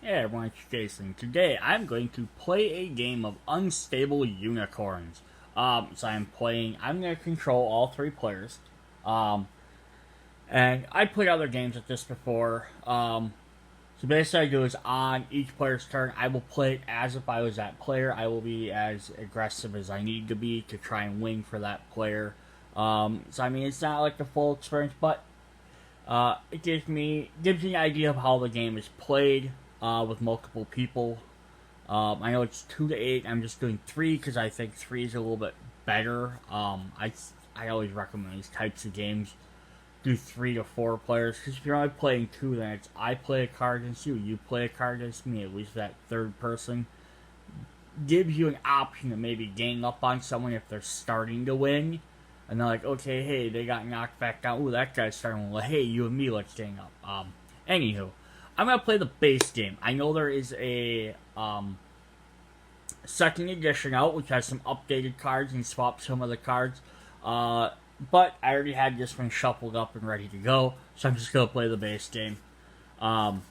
Hey everyone, it's Jason. Today I'm going to play a game of Unstable Unicorns. I'm going to control all three players. Um, and I played other games at this before. So basically I do is on each player's turn, I will play it as if I was that player. I will be as aggressive as I need to be to try and win for that player. It's not like the full experience, but it gives me an idea of how the game is played with multiple people. I know it's 2 to 8. I'm just doing 3 because I think 3 is a little bit better. I always recommend these types of games. Do 3 to 4 players because if you're only playing 2, then it's I play a card against you, you play a card against me. At least that third person gives you an option to maybe gang up on someone if they're starting to win. And they're like, okay, hey, they got knocked back down. Ooh, that guy's starting to win. Hey, you and me, let's gang up. Anywho, I'm going to play the base game. I know there is a second edition out, which has some updated cards and swapped some of the cards. But I already had this one shuffled up and ready to go. So I'm just going to play the base game. So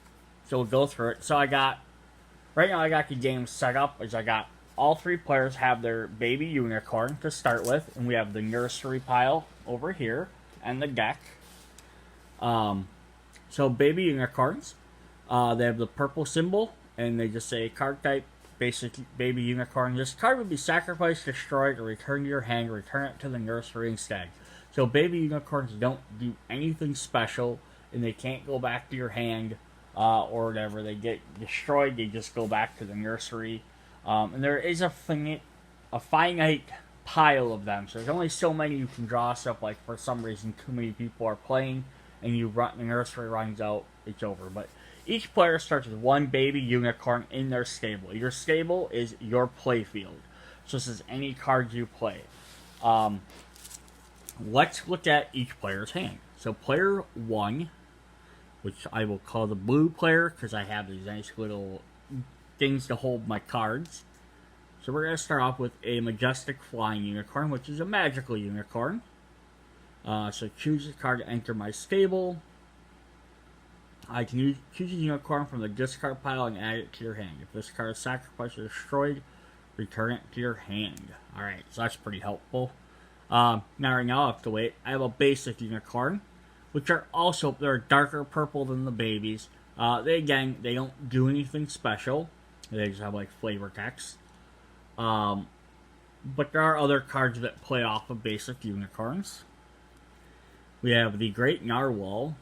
we'll go through it. Right now I got the game set up as I got all three players have their baby unicorn to start with. And we have the nursery pile over here and the deck. So baby unicorns. They have the purple symbol, and they just say card type, basic baby unicorn. This card would be sacrificed, destroyed, or returned to your hand, or return it to the nursery instead. So baby unicorns don't do anything special, and they can't go back to your hand or whatever. They get destroyed, they just go back to the nursery. And there is a finite pile of them, so there's only so many you can draw. So if, like, for some reason too many people are playing, and the nursery runs out, it's over. But each player starts with one baby unicorn in their stable. Your stable is your playfield. So this is any cards you play. Let's look at each player's hand. So player 1, which I will call the blue player because I have these nice little things to hold my cards. So we're going to start off with a Majestic flying unicorn, which is a magical unicorn. So choose a card to enter my stable. I can choose a unicorn from the discard pile and add it to your hand. If this card is sacrificed or destroyed, return it to your hand. Alright, so that's pretty helpful. Right now I have to wait. I have a basic unicorn, which are also, they're darker purple than the babies. They don't do anything special. They just have like flavor text. But there are other cards that play off of basic unicorns. We have the Great Narwhal.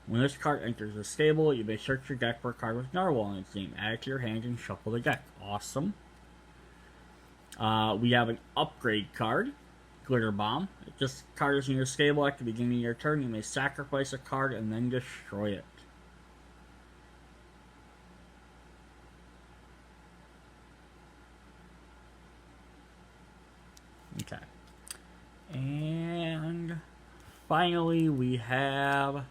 When this card enters the stable, you may search your deck for a card with Narwhal in its name. Add it to your hand and shuffle the deck. Awesome. We have an upgrade card, Glitter Bomb. If this card is in your stable at the beginning of your turn, you may sacrifice a card and then destroy it. Okay. And finally we have...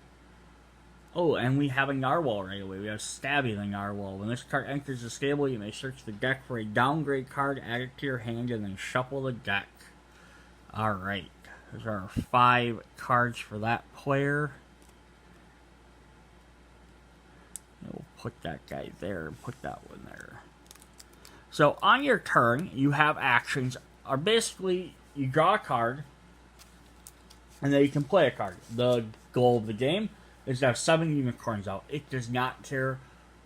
Oh, and we have a Narwhal right away. We have Stabby the Narwhal. When this card enters the stable, you may search the deck for a downgrade card, add it to your hand, and then shuffle the deck. Alright. Those are 5 cards for that player. We'll put that guy there and put that one there. So on your turn, you have actions. Are basically, you draw a card, and then you can play a card. The goal of the game is to have 7 unicorns out. It does not care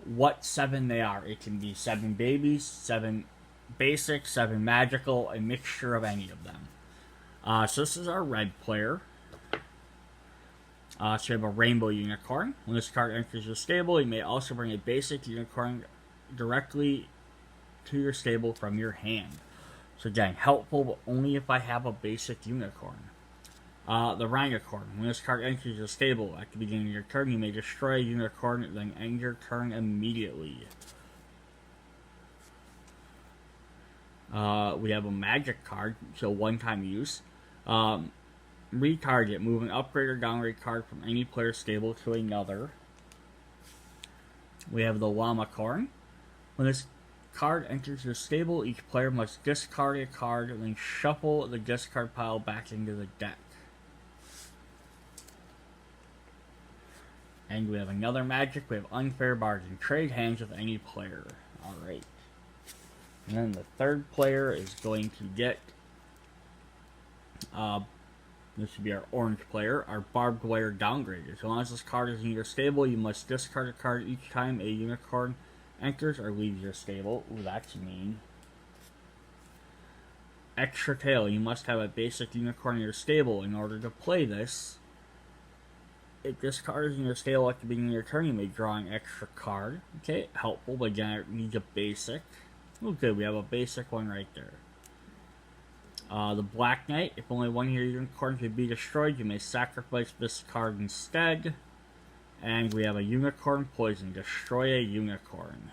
what 7 they are. It can be 7 babies, 7 basic, 7 magical, a mixture of any of them. So this is our red player. So we have a rainbow unicorn. When this card enters your stable, you may also bring a basic unicorn directly to your stable from your hand. So again, helpful, but only if I have a basic unicorn. The Rhinocorn. When this card enters your stable at the beginning of your turn, you may destroy a unicorn, then end your turn immediately. We have a magic card, so one-time use. Retarget. Move an upgrade or downgrade card from any player's stable to another. We have the Llama Card. When this card enters your stable, each player must discard a card and then shuffle the discard pile back into the deck. And we have another magic. We have Unfair Bargain. Trade hands with any player. Alright. And then the third player is going to get... this should be our orange player. Our Barbed Wire Downgrader. So long as this card is in your stable, you must discard a card each time a unicorn enters or leaves your stable. Ooh, that's mean. Extra Tail. You must have a basic unicorn in your stable in order to play this. If this card is in your stable at the beginning of your turn, you may draw an extra card. Okay, helpful, but again, it needs a basic. Oh, good, we have a basic one right there. The Black Knight. If only one of your unicorns can be destroyed, you may sacrifice this card instead. And we have a Unicorn Poison. Destroy a unicorn.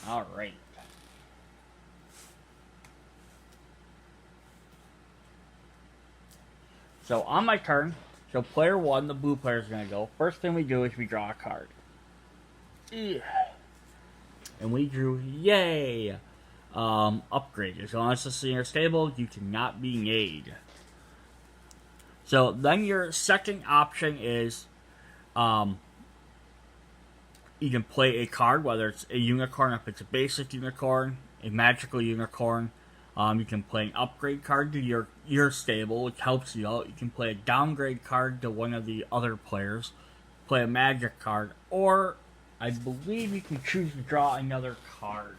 Alright. So on my turn, so player 1, the blue player is going to go. First thing we do is we draw a card. And we drew, yay! Upgrade. As long as this is in your stable, you cannot be made. So then your second option is, you can play a card, whether it's a unicorn, if it's a basic unicorn, a magical unicorn. You can play an upgrade card to your stable, which helps you out. You can play a downgrade card to one of the other players. Play a magic card. Or, I believe you can choose to draw another card,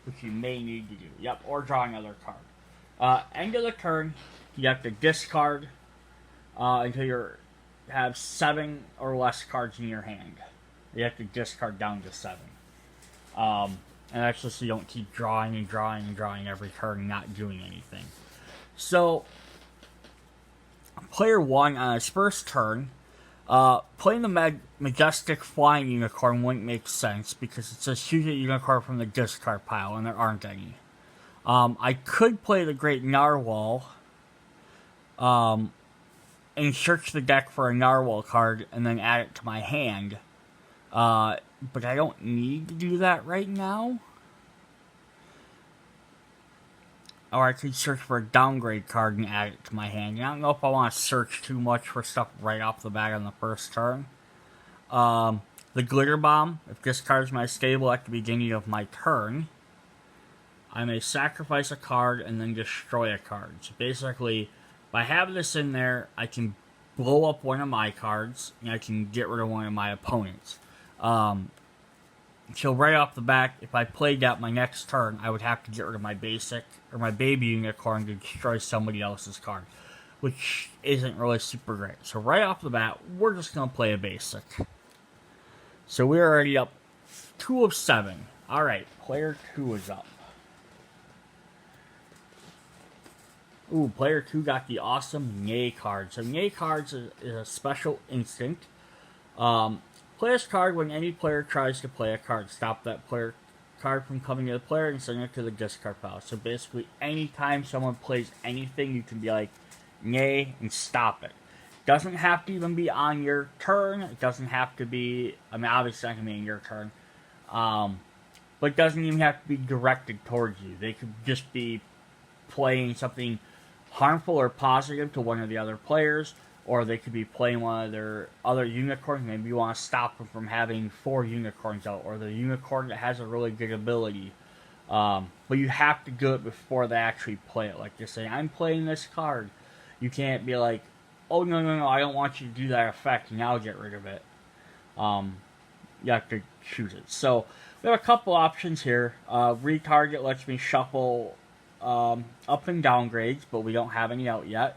which you may need to do. Yep, or draw another card. End of the turn, you have to discard until you have 7 or less cards in your hand. You have to discard down to 7. And that's just so you don't keep drawing and drawing and drawing every turn and not doing anything. So, player 1 on his first turn, playing the Majestic Flying Unicorn wouldn't make sense because it says choose a unicorn from the discard pile and there aren't any. I could play the Great Narwhal and search the deck for a Narwhal card and then add it to my hand. But I don't need to do that right now. Or I could search for a downgrade card and add it to my hand. I don't know if I want to search too much for stuff right off the bat on the first turn. The Glitter Bomb. If this card is my stable at the beginning of my turn, I may sacrifice a card and then destroy a card. So basically, by having this in there, I can blow up one of my cards and I can get rid of one of my opponents. So right off the bat, if I played that my next turn, I would have to get rid of my basic or my baby unicorn to destroy somebody else's card, which isn't really super great. So right off the bat, we're just going to play a basic. So we're already up 2 of 7. Alright, player 2 is up. Ooh, player 2 got the awesome Nay card. So Nay cards is a special instant. Play this card when any player tries to play a card. Stop that player card from coming to the player and send it to the discard pile. So basically, anytime someone plays anything, you can be like, nay, and stop it. Doesn't have to even be on your turn. It doesn't have to be, I mean, obviously it's not going to be on your turn. But it doesn't even have to be directed towards you. They could just be playing something harmful or positive to one of the other players. Or they could be playing one of their other unicorns. Maybe you want to stop them from having 4 unicorns out. Or the unicorn that has a really good ability. But you have to do it before they actually play it. Like they say, I'm playing this card. You can't be like, oh, no, I don't want you to do that effect. And I'll get rid of it. You have to choose it. So, we have a couple options here. Retarget lets me shuffle up and downgrades. But we don't have any out yet.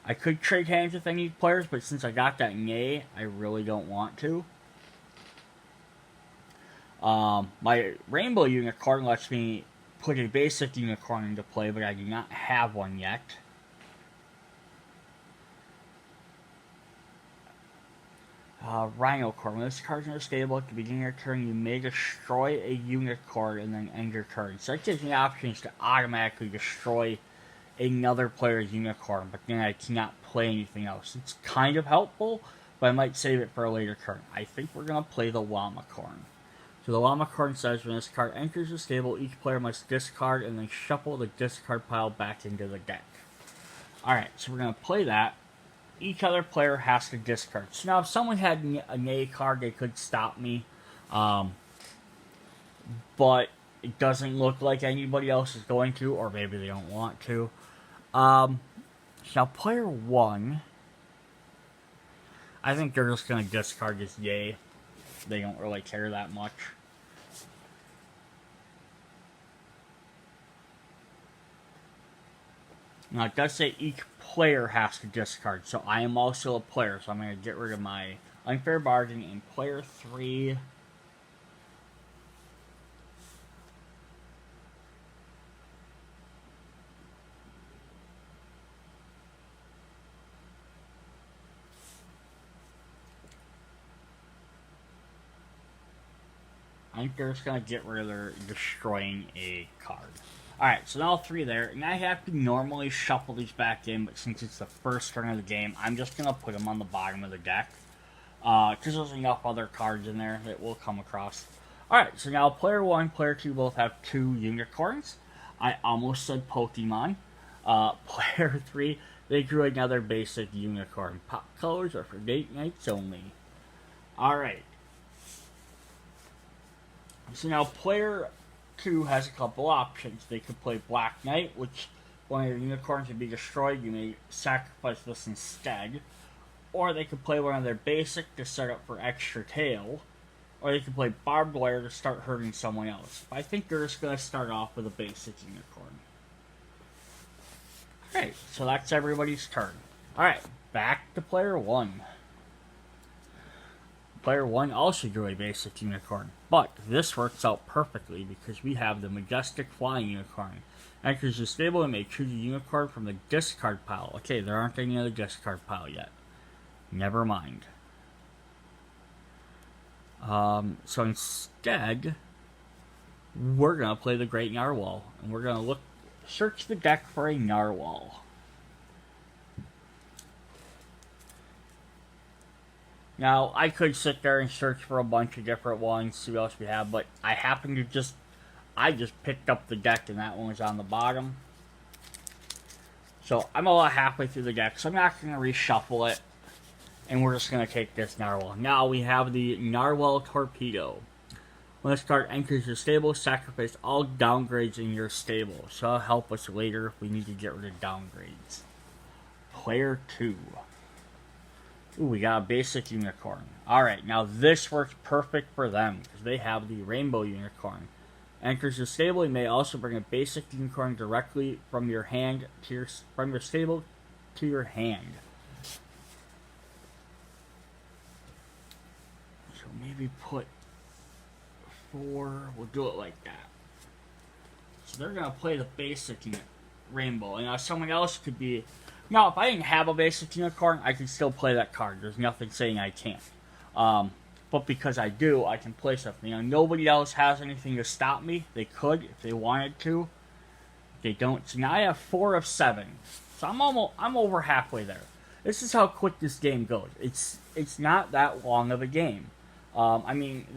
I could trade hands with any players, but since I got that nay, I really don't want to. My Rainbow Unicorn lets me put a basic unicorn into play, but I do not have one yet. Rhino Corn. When this card's in your stable at the beginning of your turn, you may destroy a unicorn and then end your turn. So that gives me options to automatically destroy another player's unicorn, but then I cannot play anything else. It's kind of helpful, but I might save it for a later turn. I think we're going to play the Llama Card. So the Llama Card says, when this card enters the stable, each player must discard and then shuffle the discard pile back into the deck. Alright, so we're going to play that. each other player has to discard. So now if someone had a nay card, they could stop me. But it doesn't look like anybody else is going to, or maybe they don't want to. So now player 1, I think they're just going to discard this yay. They don't really care that much. Now it does say each player has to discard, so I am also a player, so I'm going to get rid of my unfair bargain in player 3. I think they're just going to get rid of their destroying a card. Alright, so now 3 there, and I have to normally shuffle these back in, but since it's the first turn of the game, I'm just going to put them on the bottom of the deck. Because there's enough other cards in there that we'll come across. Alright, so now player 1, player 2 both have 2 unicorns. I almost said Pokemon. Player 3, they drew another basic unicorn. Pop colors are for date nights only. Alright. So now player 2 has a couple options. They could play Black Knight, which one of your unicorns would be destroyed. You may sacrifice this instead. Or they could play one of their basic to set up for extra tail. Or they could play Barbed Wire to start hurting someone else. I think they're just going to start off with a basic unicorn. Alright, so that's everybody's turn. Alright, back to player 1. Player 1 also drew a basic unicorn, but this works out perfectly because we have the Majestic flying unicorn. Enters the stable and may choose a unicorn from the discard pile. Okay, there aren't any other discard pile yet. Never mind. So instead, we're going to play the Great Narwhal, and we're going to search the deck for a Narwhal. Now, I could sit there and search for a bunch of different ones, see what else we have, but I happen to I just picked up the deck and that one was on the bottom. So, I'm about halfway through the deck, so I'm not going to reshuffle it, and we're just going to take this Narwhal. Now, we have the Narwhal Torpedo. When this card enters your stable, sacrifice all downgrades in your stable. So, that'll help us later if we need to get rid of downgrades. Player 2. Ooh, we got a basic unicorn. Alright, now this works perfect for them, because they have the rainbow unicorn. Enters your stable, you may also bring a basic unicorn directly from your hand to from your stable to your hand. So maybe put 4, we'll do it like that. So they're going to play the basic rainbow, and now someone else could be... Now, if I didn't have a basic unicorn, I could still play that card. There's nothing saying I can't. But because I do, I can play something. Now, nobody else has anything to stop me. They could if they wanted to. They don't. So now I have 4 of 7. So I'm over halfway there. This is how quick this game goes. It's not that long of a game. I mean,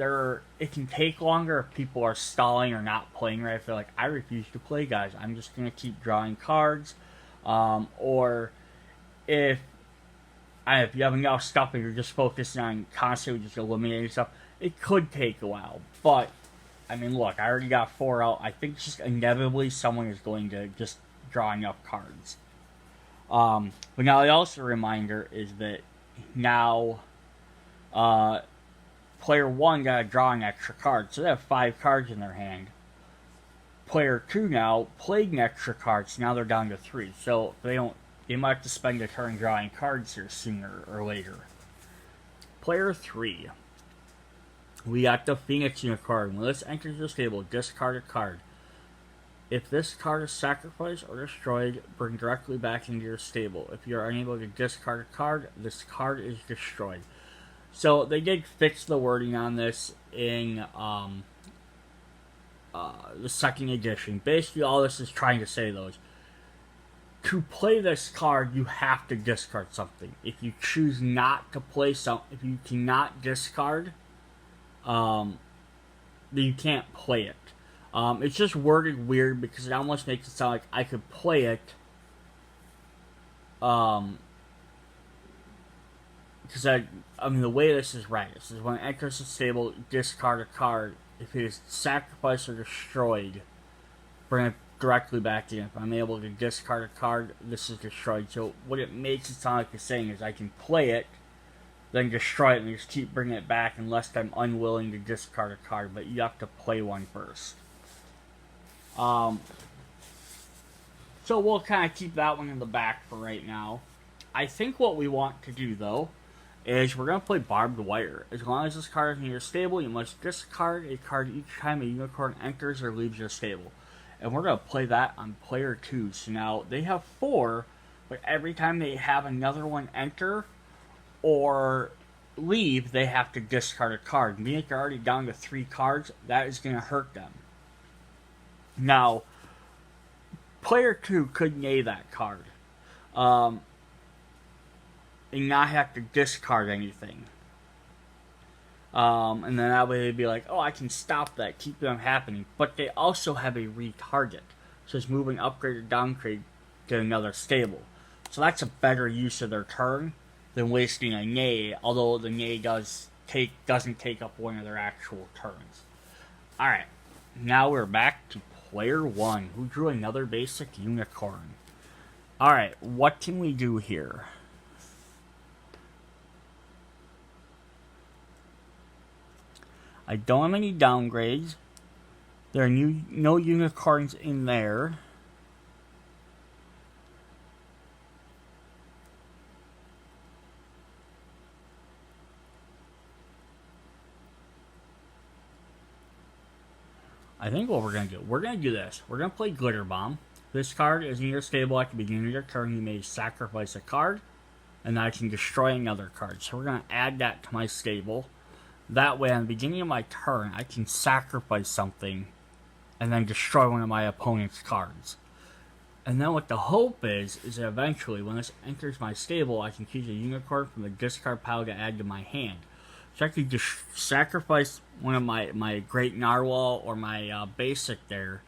it can take longer if people are stalling or not playing right. If they're like, I refuse to play, guys. I'm just going to keep drawing cards. Or if you have enough stuff and you're just focusing on constantly just eliminating stuff, it could take a while. But, I mean, look, I already got 4 out. I think just inevitably someone is going to just draw enough cards. But now the also reminder is that now player 1 got to draw an extra card. So they have 5 cards in their hand. Player 2 now played an extra card, so now they're down to 3. So they might have to spend a turn drawing cards here sooner or later. Player 3. We got the Phoenix Unicorn. When this enters your stable, discard a card. If this card is sacrificed or destroyed, bring directly back into your stable. If you are unable to discard a card, this card is destroyed. So they did fix the wording on this in the second edition. Basically, all this is trying to say, though, is to play this card, you have to discard something. If you choose not to play if you cannot discard, then you can't play it. It's just worded weird because it almost makes it sound like I could play it, because I mean, the way this is read is when it enters the stable, discard a card. If it is sacrificed or destroyed, bring it directly back in. If I'm able to discard a card, this is destroyed. So what it makes it sound like it's saying is I can play it, then destroy it, and just keep bringing it back unless I'm unwilling to discard a card. But you have to play one first. So we'll kind of keep that one in the back for right now. I think what we want to do, though, is we're going to play Barbed Wire. As long as this card is in your stable, you must discard a card each time a unicorn enters or leaves your stable. And we're going to play that on player 2. So now, they have 4, but every time they have another one enter or leave, they have to discard a card. Meaning they're already down to 3 cards, that is going to hurt them. Now, player 2 could nay that card. And not have to discard anything. And then that way they'd be like, oh, I can stop that, keep them happening. But they also have a retarget. So it's moving upgrade or downgrade to another stable. So that's a better use of their turn than wasting a nay, although the nay doesn't take up one of their actual turns. Alright, now we're back to player 1, who drew another basic unicorn. Alright, what can we do here? I don't have any downgrades. There are no unicorns in there. I think what we're going to do this. We're going to play Glitter Bomb. This card is in your stable at the beginning of your turn. You may sacrifice a card, and I can destroy another card. So we're going to add that to my stable. That way, at the beginning of my turn, I can sacrifice something and then destroy one of my opponent's cards. And then what the hope is that eventually, when this enters my stable, I can choose a unicorn from the discard pile to add to my hand. So I could just sacrifice one of my Great Narwhal or my Basic there,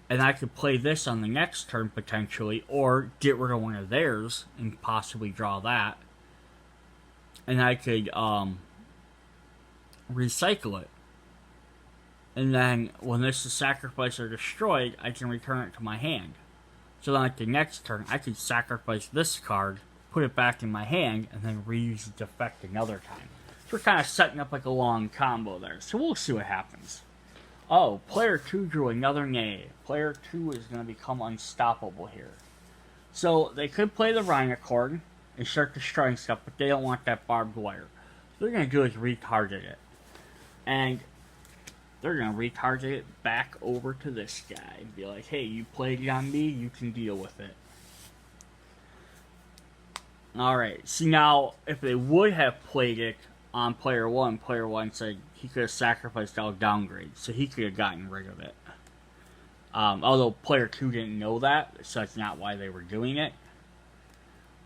and I could play this on the next turn potentially, or get rid of one of theirs and possibly draw that. And I could recycle it. And then when this is sacrificed or destroyed, I can return it to my hand. So then like the next turn, I could sacrifice this card, put it back in my hand, and then reuse its effect another time. So we're kind of setting up like a long combo there. So we'll see what happens. Oh, player 2 drew another nay. Player 2 is going to become unstoppable here. So they could play the Rhinocorn and start destroying stuff, but they don't want that Barbed Wire. So what they're going to do is retarget it. And they're going to retarget it back over to this guy and be like, hey, you played it on me, you can deal with it. Alright, see now, if they would have played it on player 1 said he could have sacrificed all downgrades, so he could have gotten rid of it. Although player 2 didn't know that, so that's not why they were doing it.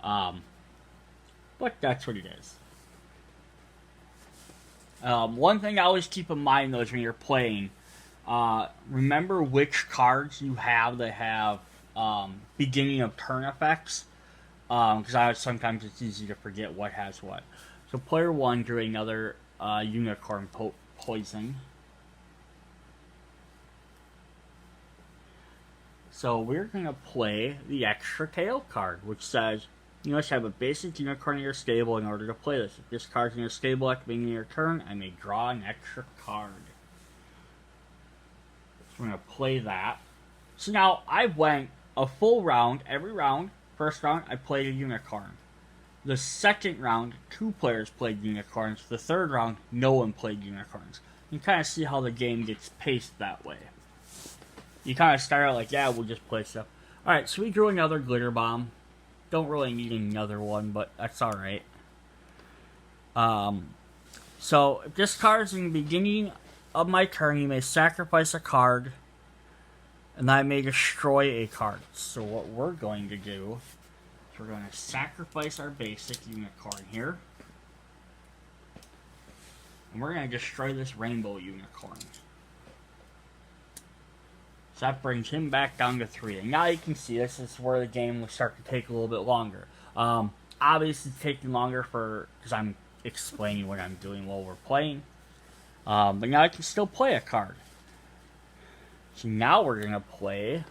But that's what it is. One thing I always keep in mind though is when you're playing, remember which cards you have that have beginning of turn effects, because sometimes it's easy to forget what has what. So player 1 drew another unicorn poison. So we're going to play the extra tail card, which says you must have a basic unicorn in your stable in order to play this. If this card's in your stable at the beginning of your turn, I may draw an extra card. So we're going to play that. So now I went a full round, every round. First round, I played a unicorn. The second round, 2 players played unicorns. The third round, no one played unicorns. You can kind of see how the game gets paced that way. You kind of start out like, yeah, we'll just play stuff. Alright, so we drew another Glitter Bomb. Don't really need another one, but that's alright. So, if this card is in the beginning of my turn, you may sacrifice a card, and I may destroy a card. So what we're going to do is we're going to sacrifice our basic unicorn here. And we're going to destroy this rainbow unicorn. So that brings him back down to 3. And now you can see this is where the game will start to take a little bit longer. obviously taking longer because I'm explaining what I'm doing while we're playing. But now I can still play a card. So now we're going to play.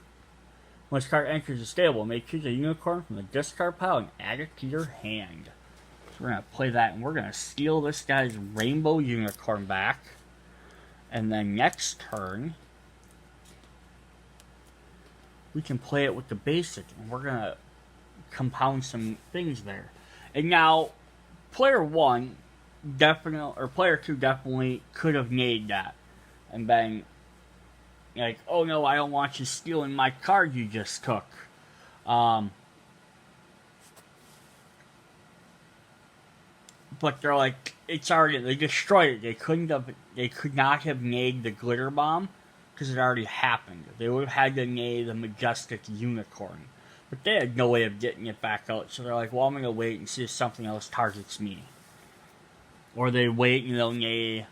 When this card enters the stable, may choose a unicorn from the discard pile and add it to your hand. So we're going to play that, and we're going to steal this guy's rainbow unicorn back. And then next turn, we can play it with the basic, and we're going to compound some things there. And now, player 1 definitely, or player 2 definitely could have made that and been like, oh no, I don't want you stealing my card you just took. But they're like, it's already, they destroyed it. They could not have made the glitter bomb because it already happened. They would have had to make the Majestic Unicorn. But they had no way of getting it back out, so they're like, well, I'm going to wait and see if something else targets me. Or they wait and they'll nay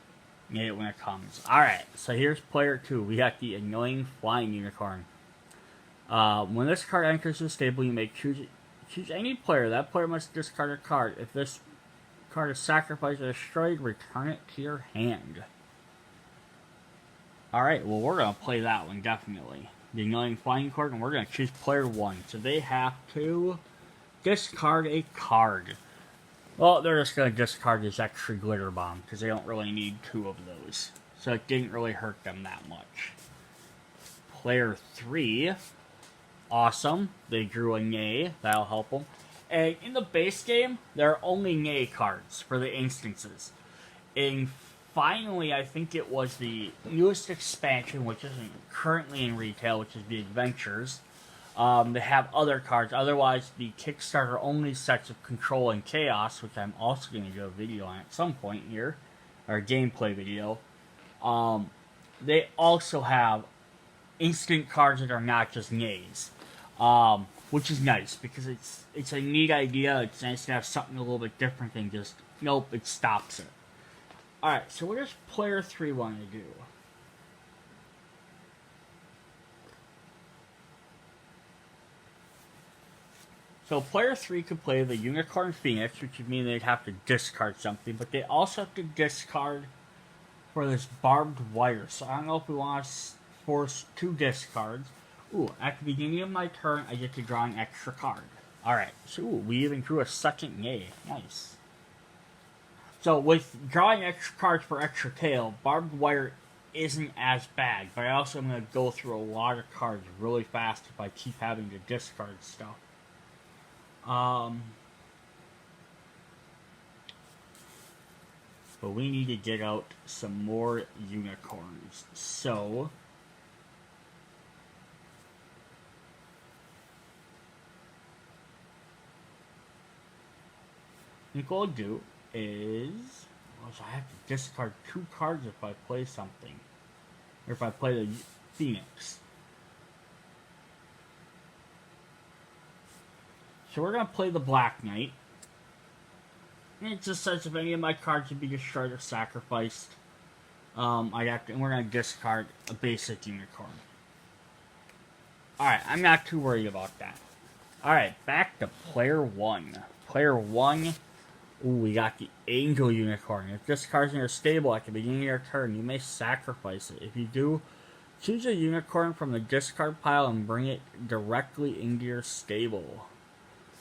it when it comes. Alright, so here's player 2. We got the annoying flying unicorn. When this card enters the stable, you may choose any player. That player must discard a card. If this card is sacrificed or destroyed, return it to your hand. Alright, well, we're going to play that one, definitely. The annoying flying card, and we're going to choose player 1. So they have to discard a card. Well, they're just going to discard this extra glitter bomb, because they don't really need 2 of those. So it didn't really hurt them that much. Player 3, awesome. They drew a nay, that'll help them. And in the base game, there are only nay cards for the instances. And finally, I think it was the newest expansion, which isn't currently in retail, which is the Adventures. They have other cards. Otherwise, the Kickstarter only sets of Control and Chaos, which I'm also going to do a video on at some point here, or a gameplay video. They also have instant cards that are not just nays, which is nice because it's a neat idea. It's nice to have something a little bit different than just nope, it stops it. All right, so what does player 3 want to do? So player 3 could play the Unicorn Phoenix, which would mean they'd have to discard something, but they also have to discard for this Barbed Wire. So I don't know if we want to force 2 discards. Ooh, at the beginning of my turn, I get to draw an extra card. Alright, so we even drew a second yay. Nice. So with drawing extra cards for extra tail, Barbed Wire isn't as bad, but I also am going to go through a lot of cards really fast if I keep having to discard stuff. But we need to get out some more unicorns. So I think what I'll do is, I have to discard 2 cards if I play something. Or if I play the Phoenix. So we're going to play the Black Knight. And it just says if any of my cards would be destroyed or sacrificed, and we're going to discard a basic unicorn. Alright, I'm not too worried about that. Alright, back to player 1. Player 1, ooh, we got the Angel Unicorn. If this card's in your stable at the beginning of your turn, you may sacrifice it. If you do, choose a unicorn from the discard pile and bring it directly into your stable.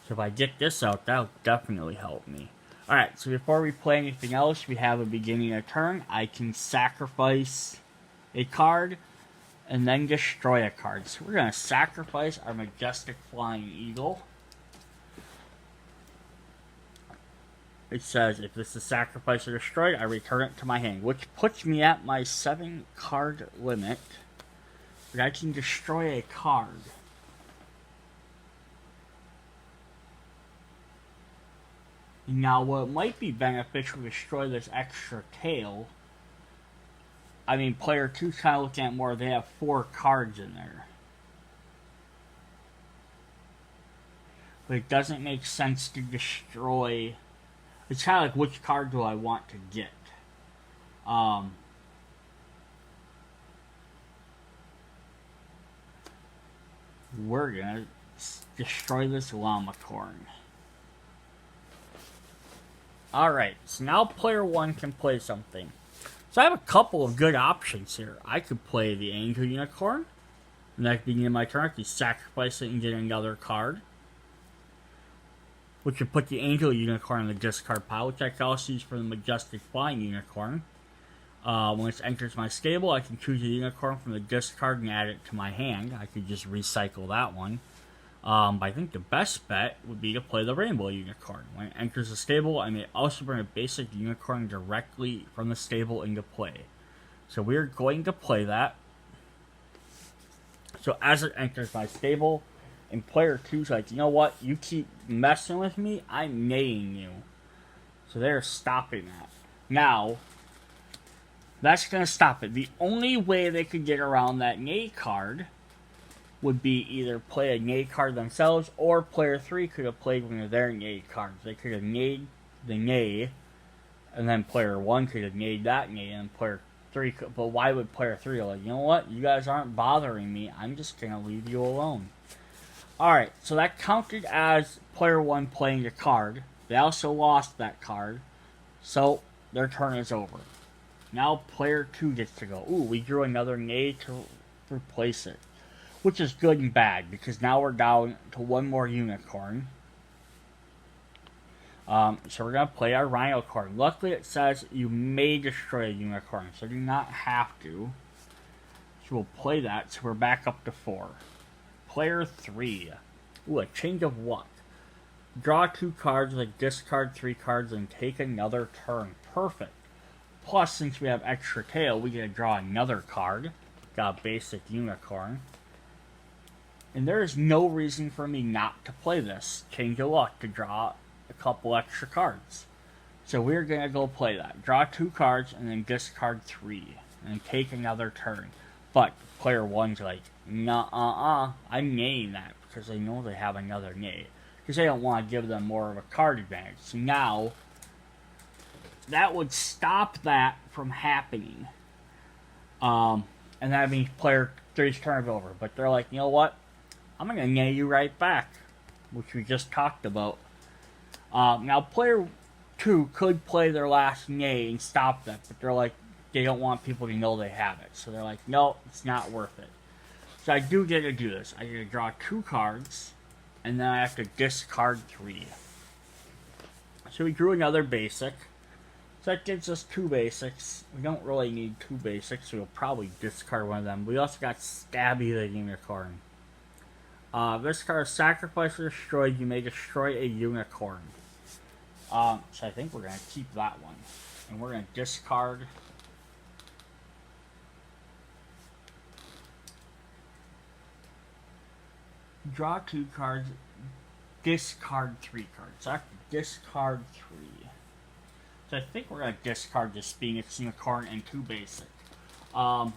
So if I get this out, that'll definitely help me. Alright, so before we play anything else, we have a beginning of turn. I can sacrifice a card and then destroy a card. So we're going to sacrifice our Majestic Flying Eagle. It says, if this is sacrificed or destroyed, I return it to my hand, which puts me at my 7 card limit. But I can destroy a card. Now, what might be beneficial to destroy this extra tail, I mean, player 2's kind of looking at more, they have 4 cards in there. But it doesn't make sense to destroy, it's kind of like which card do I want to get. We're gonna destroy this Llama Card. Alright, so now player 1 can play something. So I have a couple of good options here. I could play the Angel Unicorn. And that could begin my turn. I could sacrifice it and get another card. Which would put the Angel Unicorn in the discard pile, which I can also use for the Majestic Flying Unicorn. When it enters my stable, I can choose a unicorn from the discard and add it to my hand. I could just recycle that one. But I think the best bet would be to play the Rainbow Unicorn. When it enters the stable, I may also bring a basic unicorn directly from the stable into play. So we're going to play that. So as it enters my stable, and player 2's like, you know what, you keep messing with me, I'm naying you. So they're stopping that. Now, that's going to stop it. The only way they could get around that nay card would be either play a nay card themselves, or player 3 could have played one of their nay cards. They could have nayed the nay, and then player 1 could have nayed that nay, and player 3 could. But why would player 3 like, you know what, you guys aren't bothering me, I'm just going to leave you alone. Alright, so that counted as player 1 playing a card. They also lost that card, so their turn is over. Now player 2 gets to go. Ooh, we drew another nay to replace it. Which is good and bad, because now we're down to one more unicorn. So we're going to play our Rhino card. Luckily it says you may destroy a unicorn, so do not have to. So we'll play that, so we're back up to 4. Player 3. Ooh, a change of luck. Draw 2 cards, like discard 3 cards, and take another turn. Perfect. Plus, since we have extra tail, we get to draw another card. Got a basic unicorn. And there is no reason for me not to play this. Change of luck to draw a couple extra cards. So we're going to go play that. Draw 2 cards and then discard 3. And take another turn. But player 1's like, nah, I'm naying that. Because they know they have another nay. Because they don't want to give them more of a card advantage. So now, that would stop that from happening. And that means player 3's turn is over. But they're like, you know what? I'm going to nay you right back. Which we just talked about. Now, player 2 could play their last nay and stop that. But they're like, they don't want people to know they have it. So they're like, no, it's not worth it. So I do get to do this. I get to draw 2 cards. And then I have to discard 3. So we drew another basic. So that gives us 2 basics. We don't really need 2 basics, so we'll probably discard one of them. We also got Stabby the Unicorn. This card is sacrificed or destroyed. You may destroy a unicorn. So I think we're going to keep that one. And we're going to discard. Draw 2 cards. Discard 3 cards. So I have to discard 3. So I think we're going to discard this Phoenix Unicorn and 2 basic. And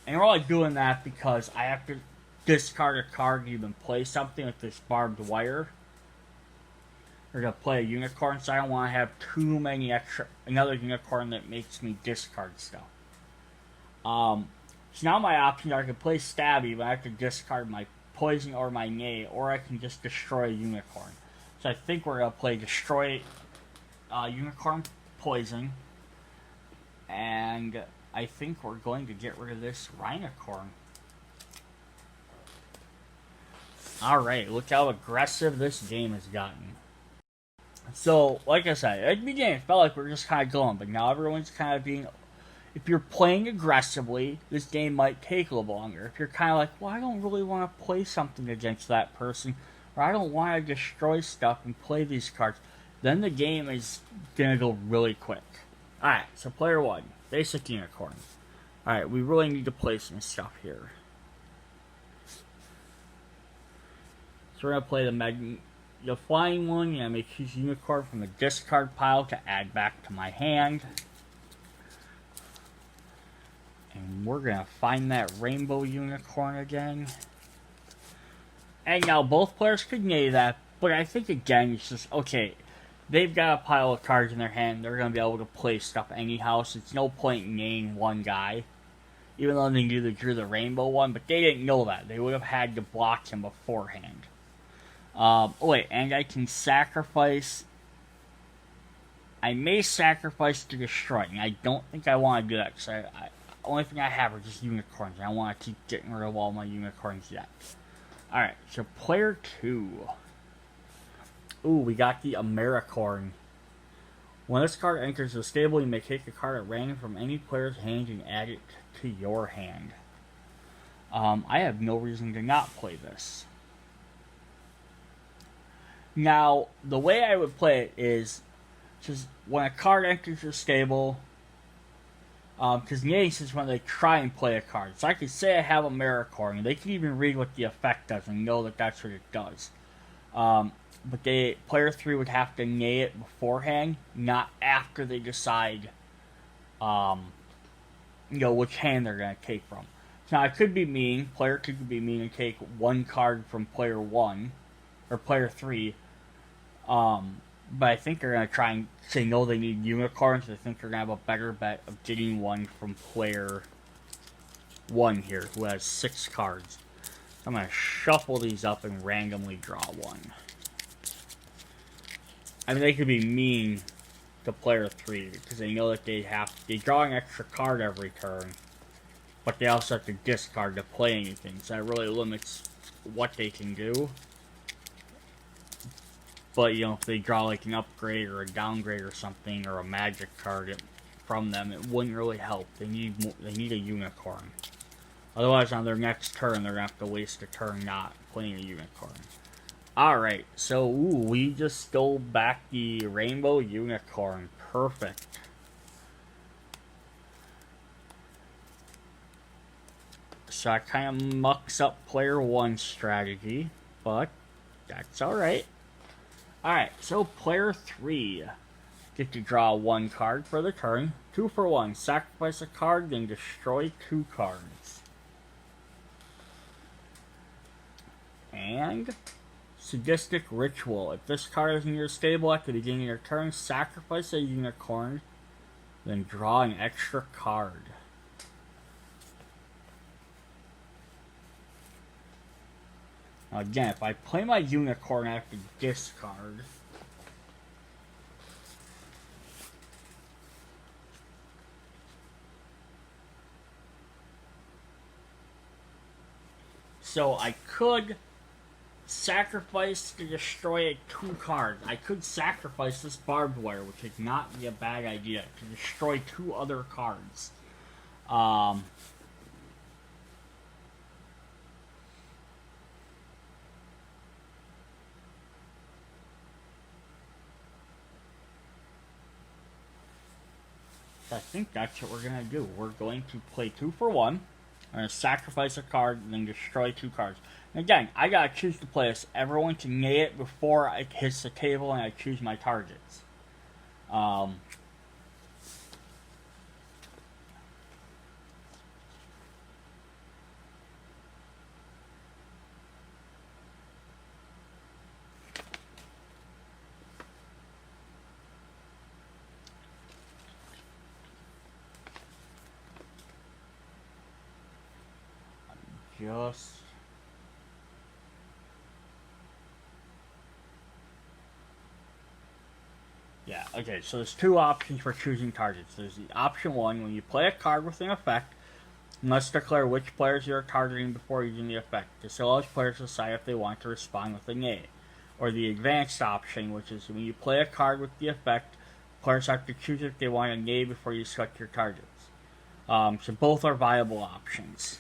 we're only doing that because I have to discard a card to even play something like this Barbed Wire. We're going to play a unicorn, so I don't want to have too many extra, another unicorn that makes me discard stuff. So now my options are I can play Stabby, but I have to discard my poison or my nay, or I can just destroy a unicorn. So I think we're going to play destroy unicorn poison, and I think we're going to get rid of this Rhinocorn. Alright, look how aggressive this game has gotten. So, like I said, at the beginning it felt like we were just kind of going, but now everyone's kind of being... If you're playing aggressively, this game might take a little longer. If you're kind of like, well, I don't really want to play something against that person, or I don't want to destroy stuff and play these cards, then the game is going to go really quick. Alright, so player 1, basic unicorn. Alright, we really need to play some stuff here. So we're going to play the flying one, and I may choose unicorn from the discard pile to add back to my hand. And we're going to find that rainbow unicorn again. And now both players could nay that, but I think again it's just, okay, they've got a pile of cards in their hand, they're going to be able to play stuff anyhow, so it's no point in naying one guy. Even though they drew the rainbow one, but they didn't know that. They would have had to block him beforehand. Oh wait, and I can sacrifice I may sacrifice to destroy, and I don't think I want to do that, because the only thing I have are just unicorns, and I want to keep getting rid of all my unicorns yet. Alright, so player 2. Ooh, we got the Americorn. When this card enters the stable, you may take a card at random from any player's hand and add it to your hand. I have no reason to not play this. Now, the way I would play it is just when a card enters your stable, because negating is when they try and play a card. So I could say I have a Americorn, and they can even read what the effect does and know that that's what it does. But player 3 would have to name it beforehand, not after they decide, which hand they're going to take from. Now, it could be mean. Player 2 could be mean and take one card from player 1, or player 3. But I think they're going to try and say no, they need unicorns. I think they're going to have a better bet of getting one from player 1 here, who has 6 cards. So I'm going to shuffle these up and randomly draw one. I mean, they could be mean to player 3, because they know that they draw an extra card every turn, but they also have to discard to play anything, so that really limits what they can do. But, if they draw like an upgrade or a downgrade or something, or a magic card from them, it wouldn't really help. They need a unicorn. Otherwise, on their next turn, they're going to have to waste a turn not playing a unicorn. Alright, so, we just stole back the Rainbow Unicorn. Perfect. So that kind of mucks up player 1's strategy, but that's alright. Alright, so player 3 get to draw 1 card for the turn. 2 for 1. Sacrifice a card, then destroy 2 cards. And Sadistic Ritual. If this card is in your stable at the beginning of your turn, sacrifice a unicorn, then draw an extra card. Now again, if I play my unicorn, I have to discard. So I could sacrifice to destroy 2 cards. I could sacrifice this Barbed Wire, which would not be a bad idea, to destroy 2 other cards. I think that's what we're going to do. We're going to play 2 for 1. I'm going to sacrifice a card and then destroy 2 cards. And again, I got to choose to play this. Everyone can name it before it hits the table and I choose my targets. Yeah, okay, so there's 2 options for choosing targets. There's the option 1, when you play a card with an effect, you must declare which players you are targeting before using the effect. This allows players to decide if they want to respond with a nay. Or the advanced option, which is when you play a card with the effect, players have to choose if they want a nay before you select your targets. So both are viable options.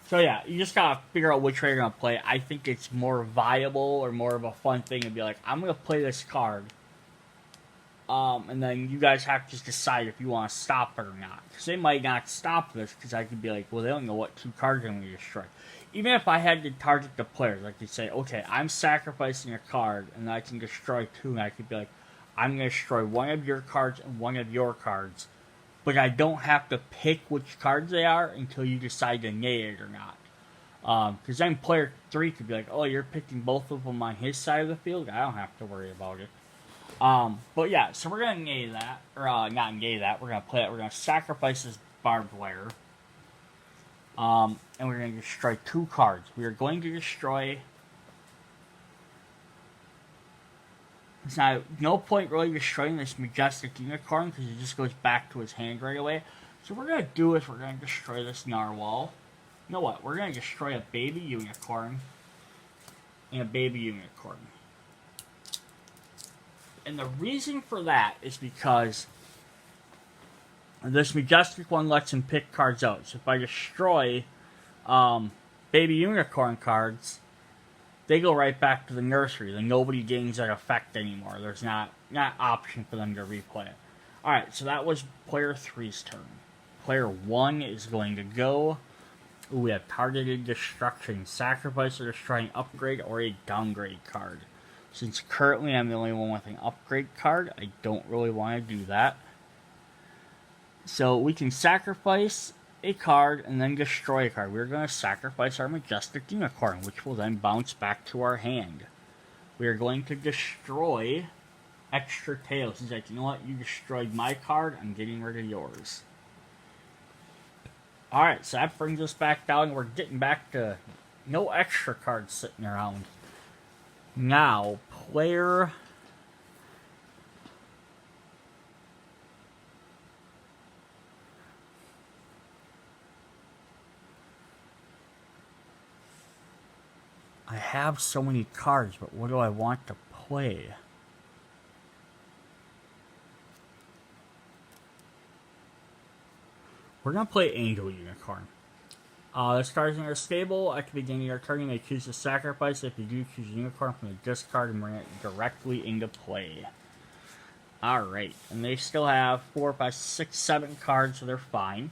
So yeah, you just gotta figure out which way you're gonna play. I think it's more viable or more of a fun thing to be like, I'm gonna play this card. And then you guys have to just decide if you want to stop it or not. Because they might not stop this, because I could be like, well, they don't know what 2 cards I'm going to destroy. Even if I had to target the players, I could say, okay, I'm sacrificing a card, and I can destroy 2, and I could be like, I'm going to destroy 1 of your cards and 1 of your cards. But I don't have to pick which cards they are until you decide to nay it or not. Because then player 3 could be like, oh, you're picking both of them on his side of the field? I don't have to worry about it. But yeah, so we're gonna negate that, or not negate that. We're gonna play it. We're gonna sacrifice this Barbed Wire. And we're gonna destroy 2 cards. We are going to destroy. It's not no point really destroying this Majestic Unicorn because it just goes back to his hand right away. So what we're gonna do is we're gonna destroy this Narwhal. You know what? We're gonna destroy a baby unicorn and a baby unicorn. And the reason for that is because this Majestic one lets him pick cards out. So if I destroy baby unicorn cards, they go right back to the nursery. Then nobody gains that effect anymore. There's not option for them to replay it. Alright, so that was player 3's turn. Player 1 is going to go. Ooh, we have targeted destruction. Sacrifice or destroy an upgrade or a downgrade card. Since currently I'm the only one with an upgrade card, I don't really want to do that. So we can sacrifice a card and then destroy a card. We're going to sacrifice our Majestic Unicorn, which will then bounce back to our hand. We are going to destroy extra tails. He's like, you know what? You destroyed my card. I'm getting rid of yours. Alright, so that brings us back down. We're getting back to no extra cards sitting around. Now, player... I have so many cards, but what do I want to play? We're going to play Angel Unicorn. This card is in your stable. At the beginning of your turn, you may choose to sacrifice. If you do, choose Unicorn from the discard and bring it directly into play. Alright, and they still have 4, 5, 6, 7 cards, so they're fine.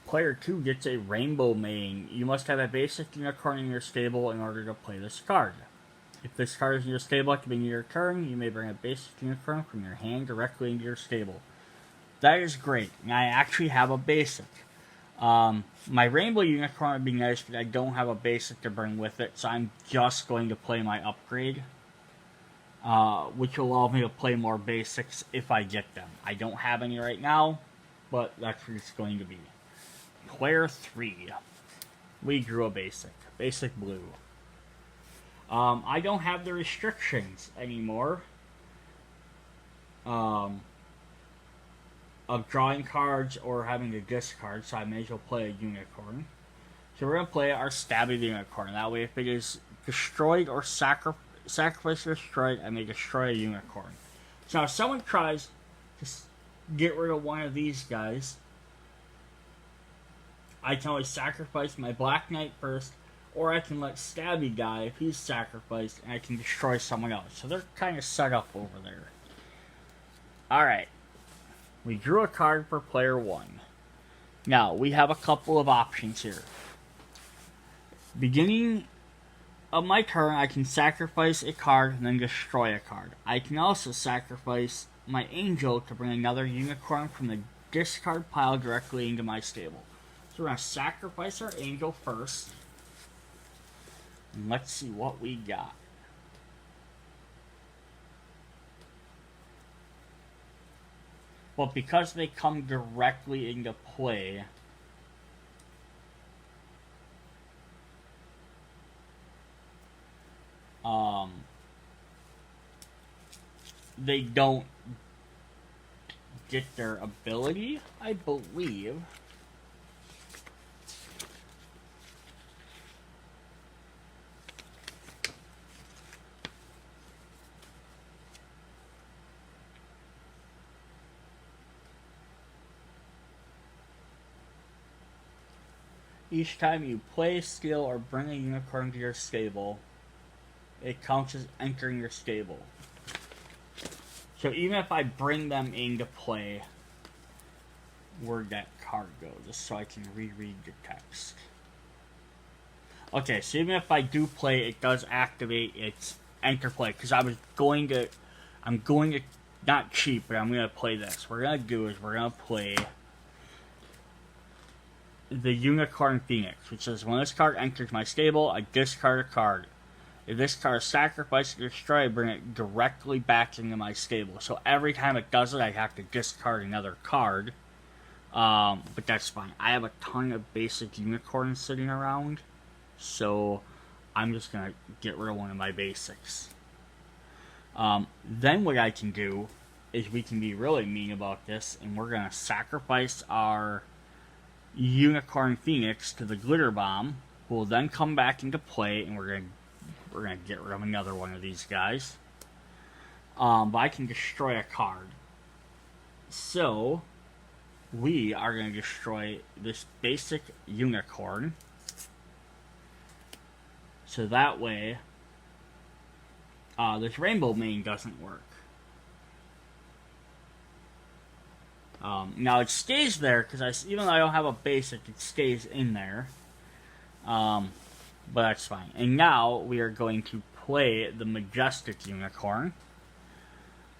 Player 2 gets a Rainbow Mane. You must have a basic unicorn in your stable in order to play this card. If this card is in your stable at the beginning of your turn, you may bring a basic unicorn from your hand directly into your stable. That is great, and I actually have a basic. My Rainbow Unicorn would be nice, but I don't have a basic to bring with it, so I'm just going to play my upgrade. Which will allow me to play more basics if I get them. I don't have any right now, but that's what it's going to be. Player 3. We drew a basic. Basic blue. I don't have the restrictions anymore. Of drawing cards or having to discard, so I may as well play a unicorn. So we're going to play our Stabby Unicorn. That way if it is destroyed or sacrificed or destroyed, I may destroy a unicorn. So if someone tries to get rid of one of these guys, I can always sacrifice my Black Knight first, or I can let Stabby die if he's sacrificed, and I can destroy someone else. So they're kind of set up over there. Alright. We drew a card for player 1. Now, we have a couple of options here. Beginning of my turn, I can sacrifice a card and then destroy a card. I can also sacrifice my Angel to bring another unicorn from the discard pile directly into my stable. So we're going to sacrifice our Angel first. And let's see what we got. But because they come directly into play, they don't get their ability, I believe. Each time you play, steal, or bring a unicorn to your stable, it counts as entering your stable. So even if I bring them into play, where'd that card go? Just so I can reread the text. Okay, so even if I do play, it does activate its enter play. Because I'm going to, not cheat, but I'm going to play this. What we're going to do is we're going to play the Unicorn Phoenix, which says when this card enters my stable, I discard a card. If this card is sacrificed or destroyed, I bring it directly back into my stable. So every time it does it, I have to discard another card. But that's fine. I have a ton of basic unicorns sitting around, so I'm just going to get rid of one of my basics. Then what I can do is we can be really mean about this, and we're going to sacrifice our Unicorn Phoenix to the Glitter Bomb, who will then come back into play, and we're going to get rid of another one of these guys. But I can destroy a card. So we are going to destroy this basic unicorn. So that way, this rainbow mane doesn't work. Now it stays there because even though I don't have a basic, it stays in there. But that's fine. And now we are going to play the Majestic Unicorn,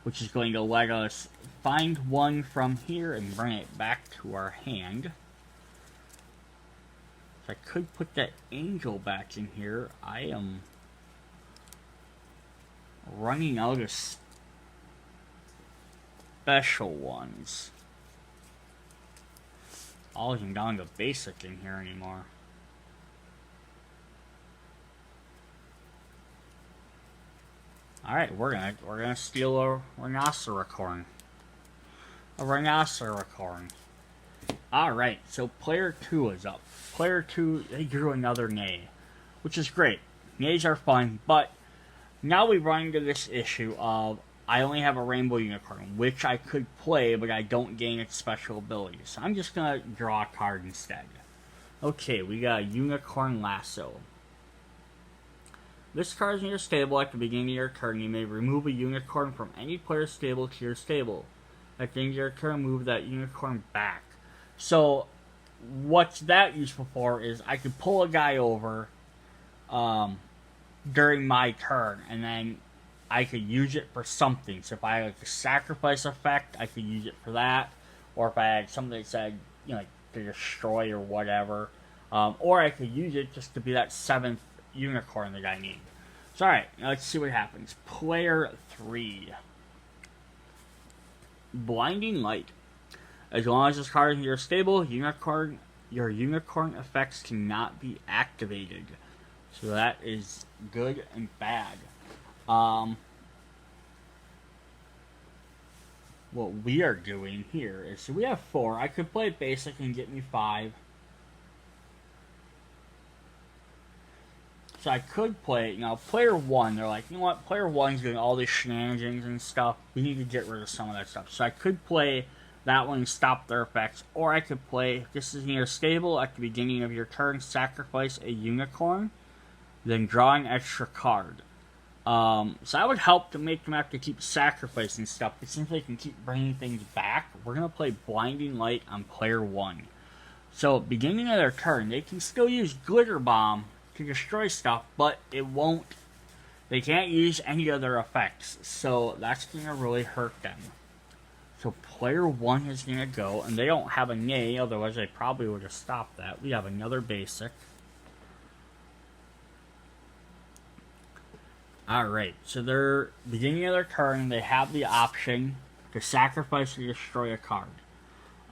which is going to let us find one from here and bring it back to our hand. If I could put that angel back in here, I am running out of special ones. All even down to basic in here anymore. Alright, we're gonna steal a rhinoceros. A rhinoceros. Alright, so player 2 is up. Player 2, they drew another Nay, which is great. Nays are fun, but now we run into this issue of I only have a rainbow unicorn, which I could play, but I don't gain its special abilities. So I'm just gonna draw a card instead. Okay, we got a Unicorn Lasso. This card is in your stable. At the beginning of your turn, you may remove a unicorn from any player's stable to your stable. At the end of your turn, move that unicorn back. So, what's that useful for is I could pull a guy over during my turn, and then I could use it for something. So if I had like a sacrifice effect, I could use it for that. Or if I had something that said, you know, like to destroy or whatever. Or I could use it just to be that 7th unicorn that I need. So alright, now let's see what happens. Player 3. Blinding Light. As long as this card is in your stable, your unicorn effects cannot be activated. So that is good and bad. What we are doing here is, so we have 4. I could play basic and get me 5. So I could play, player 1, they're like, you know what, player 1's doing all these shenanigans and stuff. We need to get rid of some of that stuff. So I could play that one and stop their effects. Or I could play, this is in your stable, at the beginning of your turn, sacrifice a unicorn, then draw an extra card. So that would help to make them have to keep sacrificing stuff. But since they can keep bringing things back, we're going to play Blinding Light on player 1. So, beginning of their turn, they can still use Glitter Bomb to destroy stuff, but they can't use any other effects. So, that's going to really hurt them. So, player 1 is going to go, and they don't have a Nay, otherwise they probably would have stopped that. We have another basic. Alright, so they're beginning of their turn, they have the option to sacrifice or destroy a card.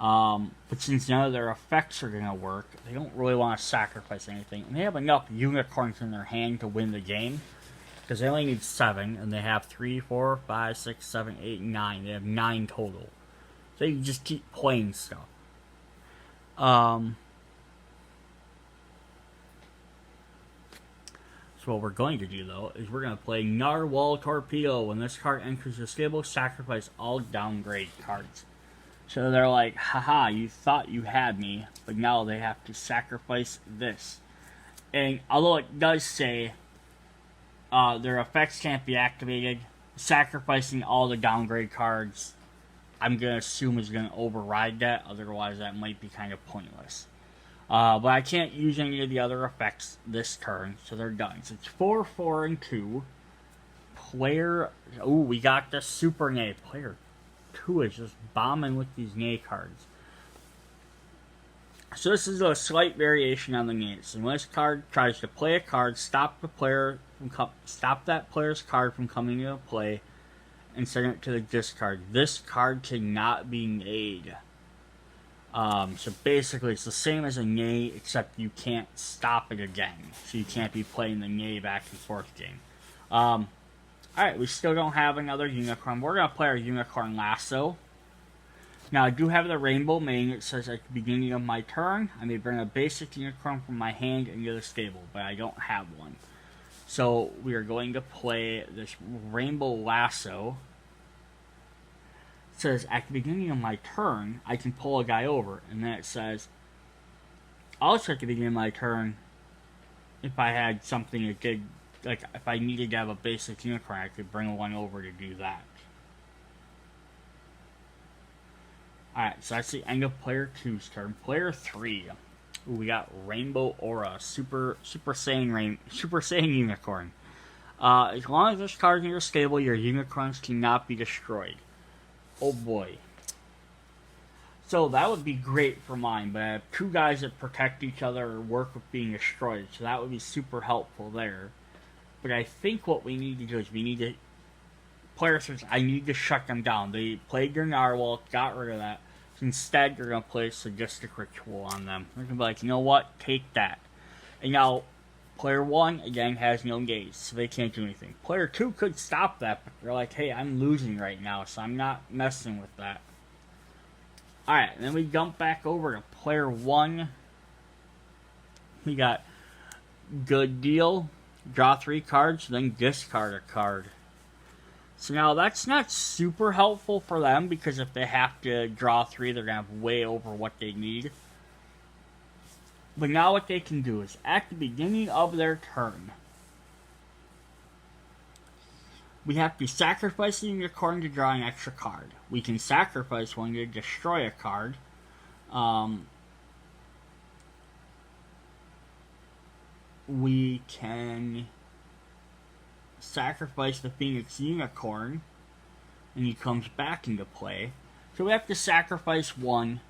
But since none of their effects are going to work, they don't really want to sacrifice anything. And they have enough unicorns in their hand to win the game. Because they only need 7, and they have 3, 4, 5, 6, 7, 8, 9. They have 9 total. So you can just keep playing stuff. So what we're going to do, though, is we're going to play Narwhal Torpedo. When this card enters your stable, sacrifice all downgrade cards. So they're like, haha, you thought you had me, but now they have to sacrifice this. And although it does say their effects can't be activated, sacrificing all the downgrade cards, I'm going to assume is going to override that. Otherwise, that might be kind of pointless. But I can't use any of the other effects this turn, so they're done. So it's 4, 4, and 2. Player... Ooh, we got the Super Nay. Player 2 is just bombing with these Nay cards. So this is a slight variation on the game. So when this card tries to play a card, stop that player's card from coming into play, and send it to the discard. This card cannot be made. So basically, it's the same as a nay, except you can't stop it again. So you can't be playing the nay back and forth game. Alright, we still don't have another unicorn. We're going to play our unicorn Lasso. Now, I do have the rainbow mane. It says at the beginning of my turn, I may bring a basic unicorn from my hand into the stable, but I don't have one. So we are going to play this rainbow Lasso. It says at the beginning of my turn, I can pull a guy over, and then it says also at the beginning of my turn, if I had something that did, like if I needed to have a basic unicorn, I could bring one over to do that. Alright, so that's the end of player 2's turn. Player 3. Ooh, we got Rainbow Aura, Super Saiyan Unicorn. As long as this card is in your stable, your unicorns cannot be destroyed. Oh boy. So that would be great for mine, but I have two guys that protect each other or work with being destroyed, so that would be super helpful there. But I think what we need to do is I need to shut them down. They played their Narwhal, got rid of that. So instead, they're going to play a Sadistic Ritual on them. They're going to be like, you know what, take that. And now, player 1, again, has no gaze, so they can't do anything. Player 2 could stop that, but they're like, hey, I'm losing right now, so I'm not messing with that. Alright, then we jump back over to player 1. We got Good Deal, draw 3 cards, then discard a card. So now that's not super helpful for them, because if they have to draw 3, they're going to have way over what they need. But now what they can do is, at the beginning of their turn, we have to sacrifice the unicorn to draw an extra card. We can sacrifice one to destroy a card. We can sacrifice the Phoenix Unicorn, and he comes back into play. So we have to sacrifice one,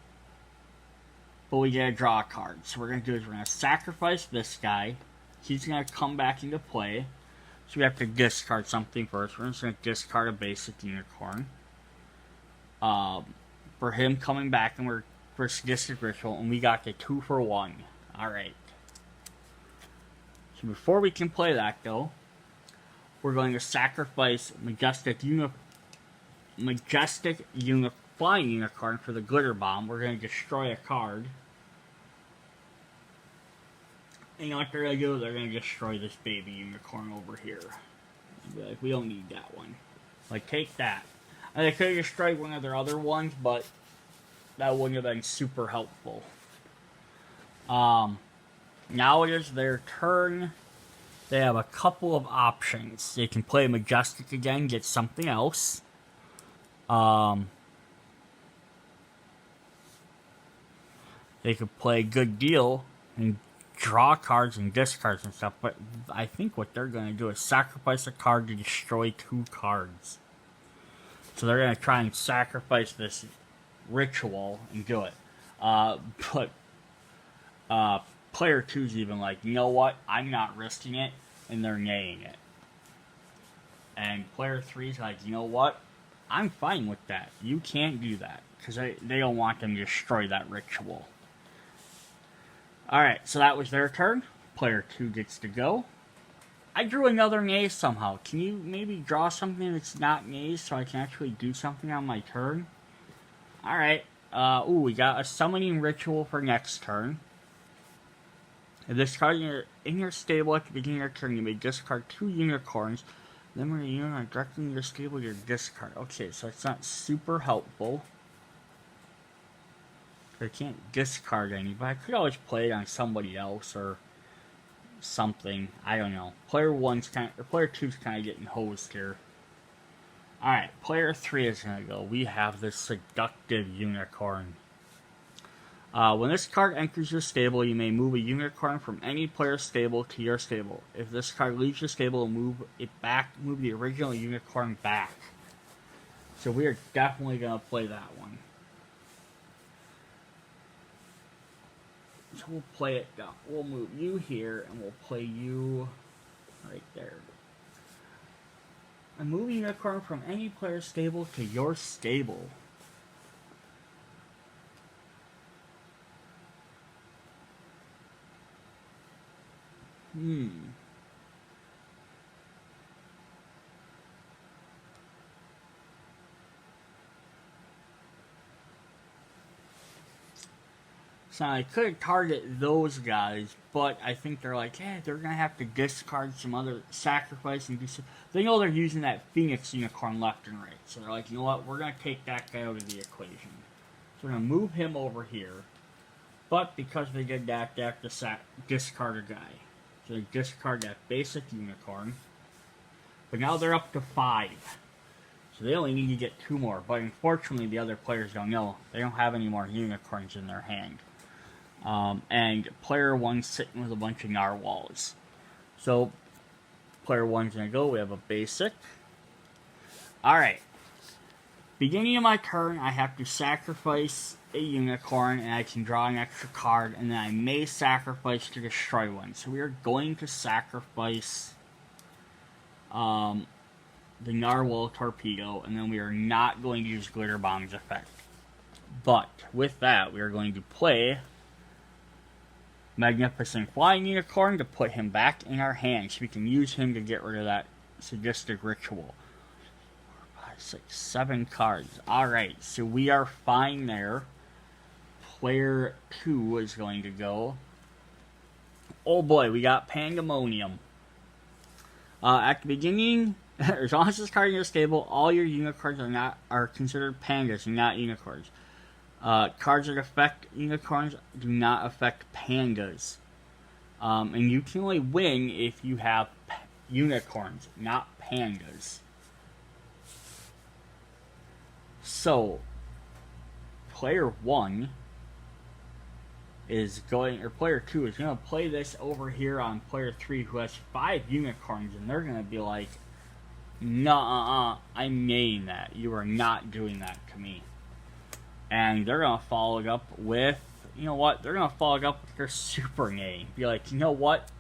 but we gotta draw a card. So what we're gonna do is we're gonna sacrifice this guy. He's gonna come back into play. So we have to discard something first. We're just gonna discard a basic unicorn. For him coming back, and we're for Sadistic Ritual, and we got the 2 for 1. Alright. So before we can play that though, we're going to sacrifice Majestic Flying Unicorn for the Glitter Bomb. We're going to destroy a card. And you know what they're going to do? They're going to destroy this baby unicorn over here. Be like, we don't need that one. Like, take that. And they could have destroyed one of their other ones, but that wouldn't have been super helpful. Now it is their turn. They have a couple of options. They can play Majestic again, get something else. They could play Good Deal and draw cards and discards and stuff, but I think what they're going to do is sacrifice a card to destroy 2 cards. So they're going to try and sacrifice this ritual and do it. But player 2's even like, you know what, I'm not risking it, and they're naying it. And player 3's like, you know what, I'm fine with that. You can't do that, because they don't want them to destroy that ritual. Alright, so that was their turn. Player 2 gets to go. I drew another nay somehow. Can you maybe draw something that's not nays so I can actually do something on my turn? Alright, we got a summoning ritual for next turn. If this card in your stable at the beginning of your turn, you may discard 2 unicorns. Then when you're directly in your stable, you discard. Okay, so it's not super helpful. I can't discard any, but I could always play it on somebody else or something. I don't know. Player 2's kind of getting hosed here. Alright, player 3 is gonna go. We have this Seductive Unicorn. When this card enters your stable, you may move a unicorn from any player's stable to your stable. If this card leaves your stable, move the original unicorn back. So we are definitely going to play that one. So we'll play it down. We'll move you here, and we'll play you right there. And move Unicorn from any player's stable to your stable. So I could target those guys, but I think they're like, they're going to have to discard some other sacrifice and do some... They know they're using that Phoenix Unicorn left and right. So they're like, you know what, we're going to take that guy out of the equation. So we're going to move him over here. But because they did that, they have to discard a guy. So they discard that basic Unicorn. But now they're up to 5. So they only need to get 2 more. But unfortunately, the other players don't know. They don't have any more Unicorns in their hand. And player 1's sitting with a bunch of Narwhals. So, player 1's gonna go. We have a basic. Alright. Beginning of my turn, I have to sacrifice a Unicorn, and I can draw an extra card, and then I may sacrifice to destroy one. So we are going to sacrifice the Narwhal Torpedo, and then we are not going to use Glitter Bomb's effect. But, with that, we are going to play Magnificent Flying Unicorn to put him back in our hands. So we can use him to get rid of that Sadistic Ritual. 4, 5, 6, 7 cards. Alright, so we are fine there. Player 2 is going to go. Oh boy, we got Pandamonium. At the beginning, as long as this card in your stable, all your unicorns are considered pandas and not unicorns. Cards that affect unicorns do not affect pandas. And you can only win if you have unicorns, not pandas. So, player 1 is going, or player 2 is going to play this over here on player 3 who has 5 unicorns, and they're going to be like, nah, I'm maying that. You are not doing that to me. And they're going to follow it up with, you know what, they're going to follow it up with their super nay. Be like, you know what,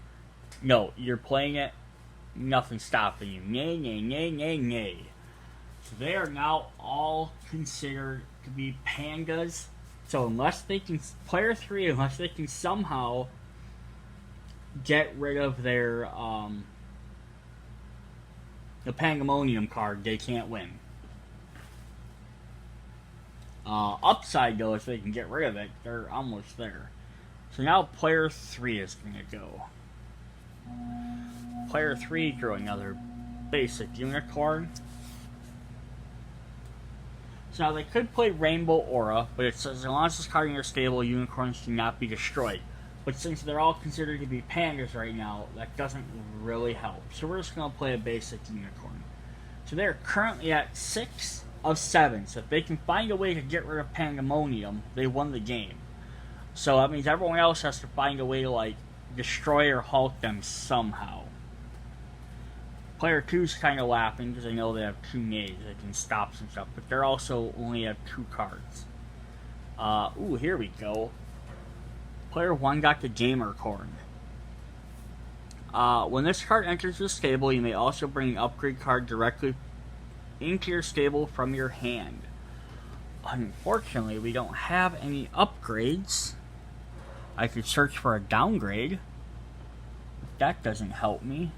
no, you're playing it, nothing's stopping you. Nay, nay, nay, nay, nay. So they are now all considered to be pandas. So unless they can, player 3, unless they can somehow get rid of their, the Pandamonium card, they can't win. Upside though, if they can get rid of it, they're almost there. So now player 3 is going to go. Player 3 drew another basic Unicorn. So now they could play Rainbow Aura, but it says as long as this card in your stable, unicorns do not be destroyed. But since they're all considered to be pandas right now, that doesn't really help. So we're just going to play a basic Unicorn. So they're currently at 6 of 7. So if they can find a way to get rid of Pandamonium, they won the game. So that means everyone else has to find a way to, like, destroy or halt them somehow. Player 2's kind of laughing because they know they have 2 nays. They can stop some stuff. But they're also only have 2 cards. Ooh, here we go. Player 1 got the Gamer Corn. When this card enters the stable, you may also bring an upgrade card directly into your stable from your hand. Unfortunately, we don't have any upgrades. I could search for a downgrade. If that doesn't help me.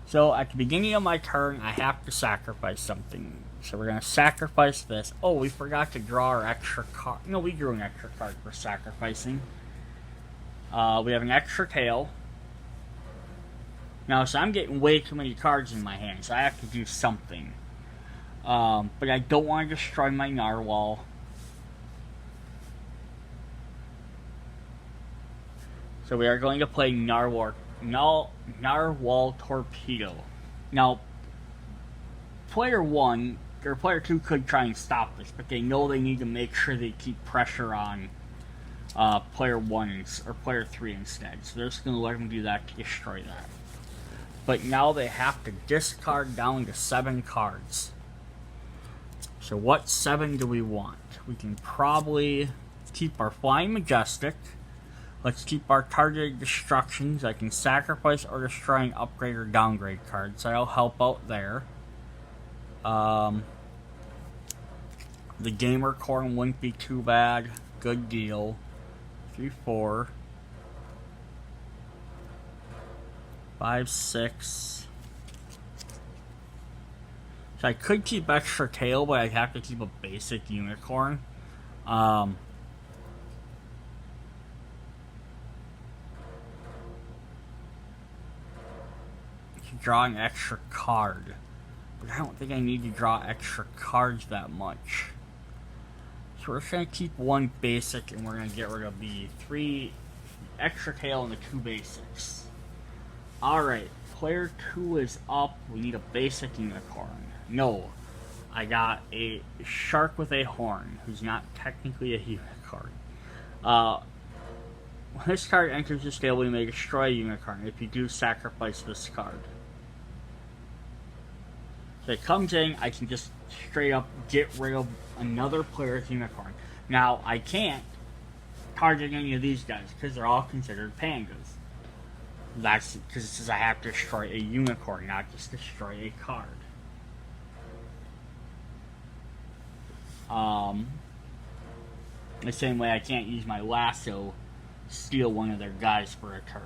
So, at the beginning of my turn, I have to sacrifice something. So we're going to sacrifice this. Oh, we forgot to draw our extra card. No, we drew an extra card for sacrificing. We have an extra tail. Now, so I'm getting way too many cards in my hand, so I have to do something. But I don't want to destroy my Narwhal. So we are going to play Narwhal Torpedo. Now, player 1, or player 2 could try and stop this, but they know they need to make sure they keep pressure on player 1 or player 3 instead. So they're just going to let them do that to destroy that. But now they have to discard down to 7 cards. So what 7 do we want? We can probably keep our Flying Majestic. Let's keep our targeted destructions. I can sacrifice or destroy an upgrade or downgrade card, so that'll help out there. The Gamer Corn wouldn't be too bad. Good deal. 3, 4, 5, 6. So I could keep extra tail, but I'd have to keep a basic unicorn. Draw an extra card, but I don't think I need to draw extra cards that much. So we're just gonna keep 1 basic, and we're gonna get rid of the 3 extra tail and the 2 basics. Alright, player 2 is up. We need a basic unicorn. No, I got a shark with a horn, who's not technically a unicorn. When this card enters the stable, you may destroy a unicorn. If you do, sacrifice this card. So it comes in, I can just straight up get rid of another player's unicorn. Now, I can't target any of these guys, because they're all considered pandas. That's because it says I have to destroy a unicorn, not just destroy a card. The same way I can't use my Lasso to steal one of their guys for a turn.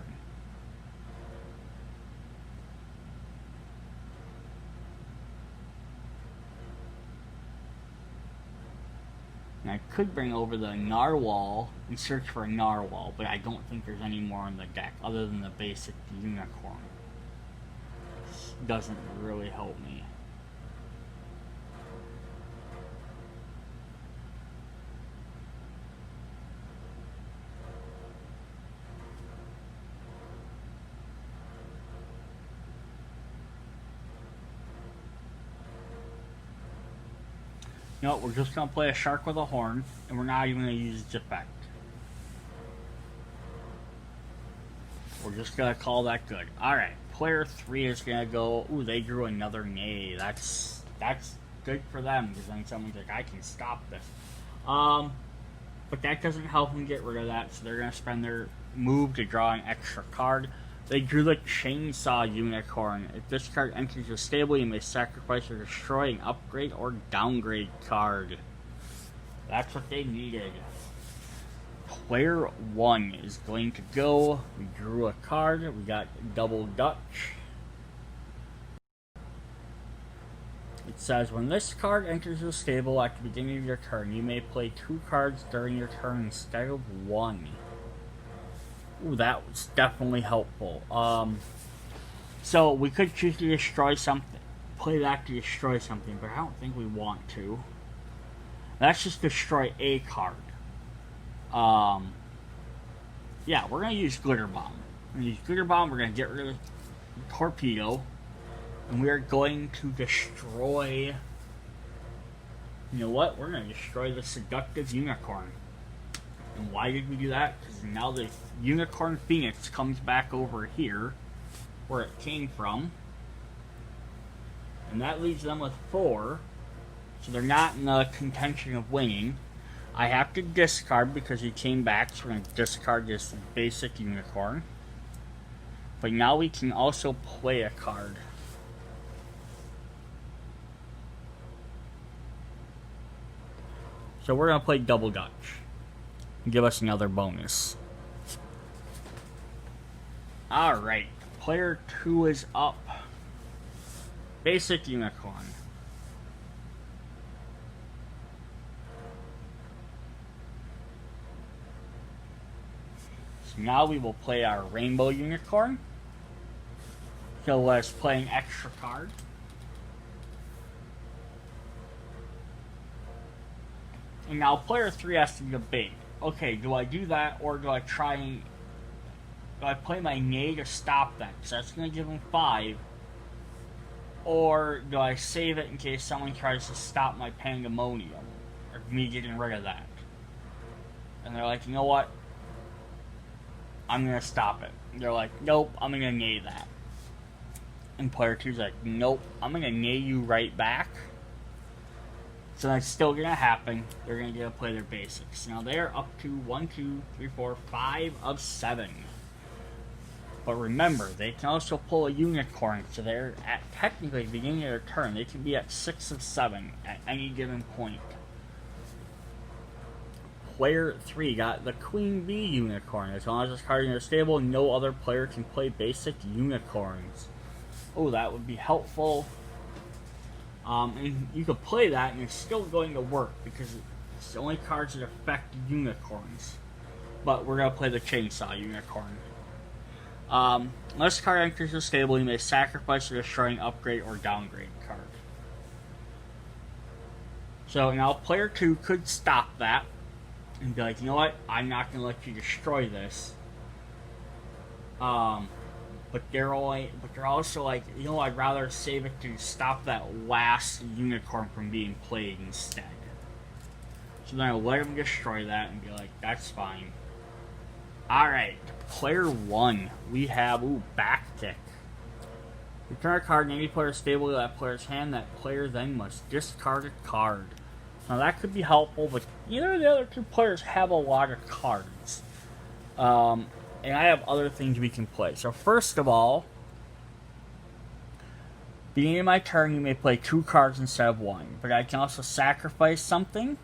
And I could bring over the Narwhal and search for a Narwhal, but I don't think there's any more on the deck other than the basic unicorn. This doesn't really help me. No, we're just going to play a shark with a horn, and we're not even going to use its effect. We're just going to call that good. Alright, player 3 is going to go... Ooh, they drew another nay. That's good for them, because then someone's like, I can stop this. But that doesn't help them get rid of that, so they're going to spend their move to draw an extra card. They drew the Chainsaw Unicorn. If this card enters your stable, you may sacrifice or destroy an upgrade or downgrade card. That's what they needed. Player 1 is going to go. We drew a card. We got Double Dutch. It says, when this card enters your stable at the beginning of your turn, you may play 2 cards during your turn instead of 1. Ooh, that was definitely helpful. So we could choose to destroy something, play that to destroy something, but I don't think we want to. Let's just destroy a card. Yeah, we're gonna use Glitter Bomb. We're gonna use Glitter Bomb. We're gonna get rid of Torpedo, and we are going to destroy. You know what? We're gonna destroy the Seductive Unicorn. And why did we do that? Because now the Unicorn Phoenix comes back over here, where it came from. And that leaves them with 4. So they're not in the contention of winning. I have to discard because he came back, so we're going to discard this basic unicorn. But now we can also play a card. So we're going to play Double Dutch. Give us another bonus. Alright, player 2 is up. Basic unicorn. So now we will play our rainbow unicorn. So let's play an extra card. And now player 3 has to debate. Okay, do I do that, or do I try and... Do I play my nay to stop that? Because that's going to give him 5. Or do I save it in case someone tries to stop my Pandamonium? Or me getting rid of that? And they're like, you know what? I'm going to stop it. They're like, nope, I'm going to nay that. And player 2's like, nope, I'm going to nay you right back. So that's still going to happen. They're going to get to play their basics. Now they're up to 1, 2, 3, 4, 5 of 7. But remember, they can also pull a unicorn, so they're at technically the beginning of their turn. They can be at 6 of 7 at any given point. Player 3 got the Queen Bee Unicorn. As long as this card in your stable, no other player can play basic unicorns. Oh, that would be helpful. And you could play that and it's still going to work because it's the only cards that affect unicorns. But we're going to play the Chainsaw Unicorn. When this card enters the stable, you may sacrifice a destroying upgrade or downgrade card. So now player 2 could stop that and be like, you know what, I'm not going to let you destroy this. But they're also like, you know, I'd rather save it to stop that last unicorn from being played instead. So then I'll let them destroy that and be like, that's fine. Alright, player 1, we have, Backtick. Return a card in any player's stable to that player's hand. That player then must discard a card. Now that could be helpful, but neither of the other two players have a lot of cards. And I have other things we can play. So first of all, beginning of my turn, you may play 2 cards instead of 1. But I can also sacrifice something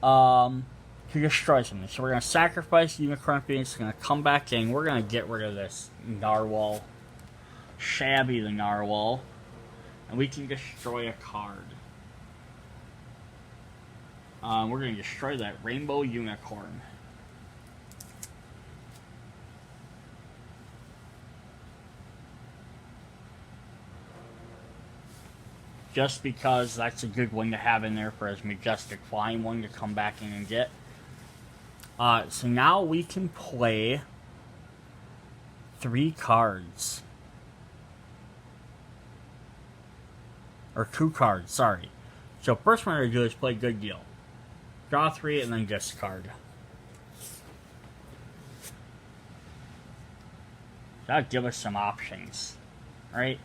to destroy something. So we're going to sacrifice Unicorn Phoenix. It's going to come back in. We're going to get rid of this Narwhal. Shabby the Narwhal. And we can destroy a card. We're going to destroy that Rainbow Unicorn. Just because that's a good one to have in there for his Majestic flying one to come back in and get. So now we can play 3 cards. Or 2 cards, sorry. So first one we're going to do is play Good Deal. Draw 3 and then discard. That'll give us some options. Right?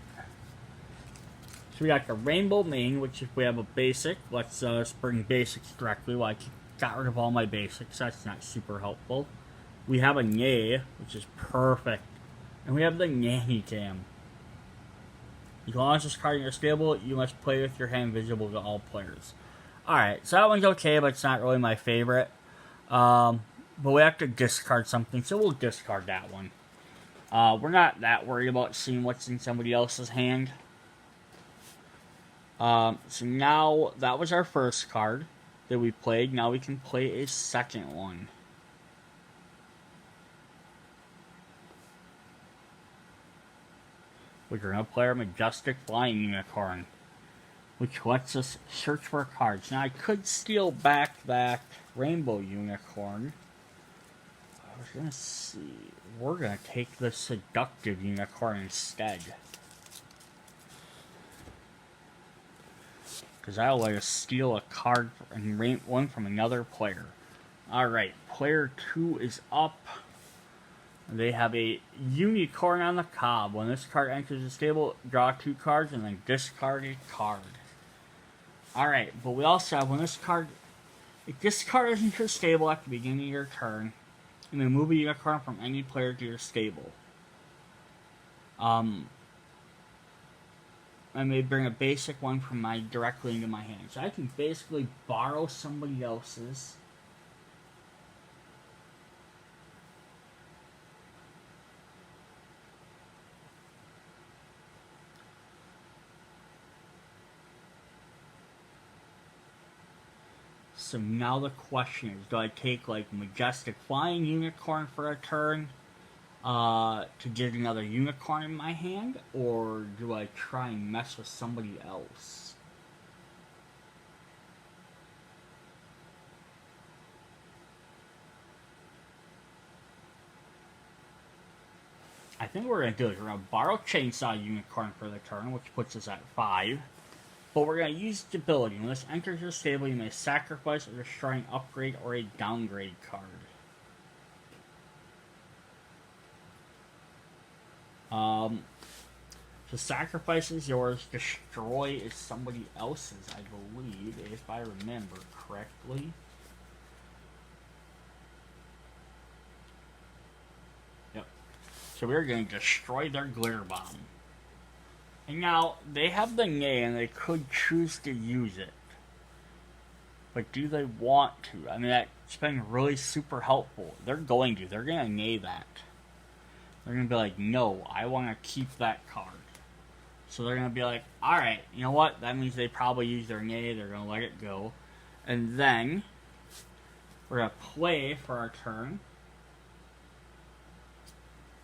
So we got the Rainbow Mane, which if we have a basic, let's bring basics directly. Well, I got rid of all my basics, that's not super helpful. We have a Nay, which is perfect. And we have the Nanny Cam. As long as this card in your stable, you must play with your hand visible to all players. Alright, so that one's okay, but it's not really my favorite. But we have to discard something, so we'll discard that one. We're not that worried about seeing what's in somebody else's hand. So now, that was our first card that we played. Now we can play a second one. We're going to play our Majestic Flying Unicorn, which lets us search for cards. Now I could steal back that Rainbow Unicorn. I was going to see. We're going to take the Seductive Unicorn instead. Because that'll let us steal a card and rank one from another player. Alright, player 2 is up. They have a Unicorn on the Cob. When this card enters the stable, draw 2 cards and then discard a card. Alright, but we also have, when this card... If this card is in your stable at the beginning of your turn, you may move a Unicorn from any player to your stable. I may bring a basic one from directly into my hand. So I can basically borrow somebody else's. So now the question is, do I take like Majestic Flying Unicorn for a turn? To get another unicorn in my hand, or do I try and mess with somebody else? I think what we're going to do is we're going to borrow Chainsaw Unicorn for the turn, which puts us at 5. But we're going to use its ability. When this enters your stable, you may sacrifice or destroy an upgrade or a downgrade card. So So sacrifice is yours, destroy is somebody else's, I believe, if I remember correctly. Yep. So we're going to destroy their glitter bomb. And now, they have the nay and they could choose to use it. But do they want to? I mean, that's been really super helpful. They're going to. They're going to nay that. They're going to be like, no, I want to keep that card. So they're going to be like, alright, you know what? That means they probably use their nay. They're going to let it go. And then, we're going to play for our turn.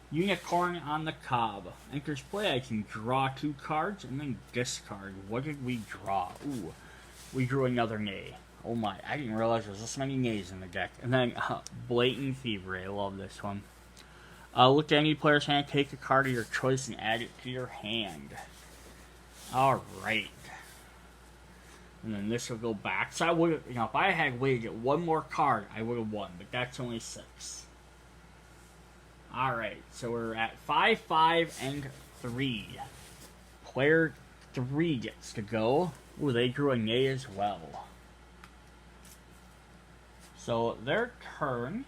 Unicorn on the cob. Enters play, I can draw 2 cards and then discard. What did we draw? Ooh, we drew another nay. Oh my, I didn't realize there was this many nays in the deck. And then, Blatant Thievery. I love this one. Look at any player's hand, take a card of your choice and add it to your hand. Alright. And then this will go back. So I would have, if I had waited to get one more card, I would have won. But that's only 6. Alright, so we're at 5, 5, and 3. Player 3 gets to go. Ooh, they drew a nay as well. So, their turn,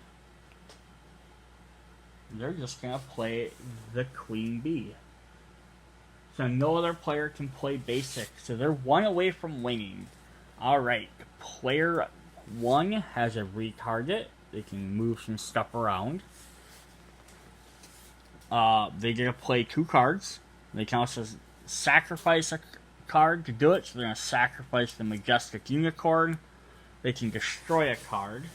they're just going to play the Queen Bee. So, no other player can play basic. So, they're 1 away from winning. Alright, player 1 has a retarget. They can move some stuff around. They get to play 2 cards. They can also sacrifice a card to do it. So, they're going to sacrifice the Majestic Unicorn. They can destroy a card.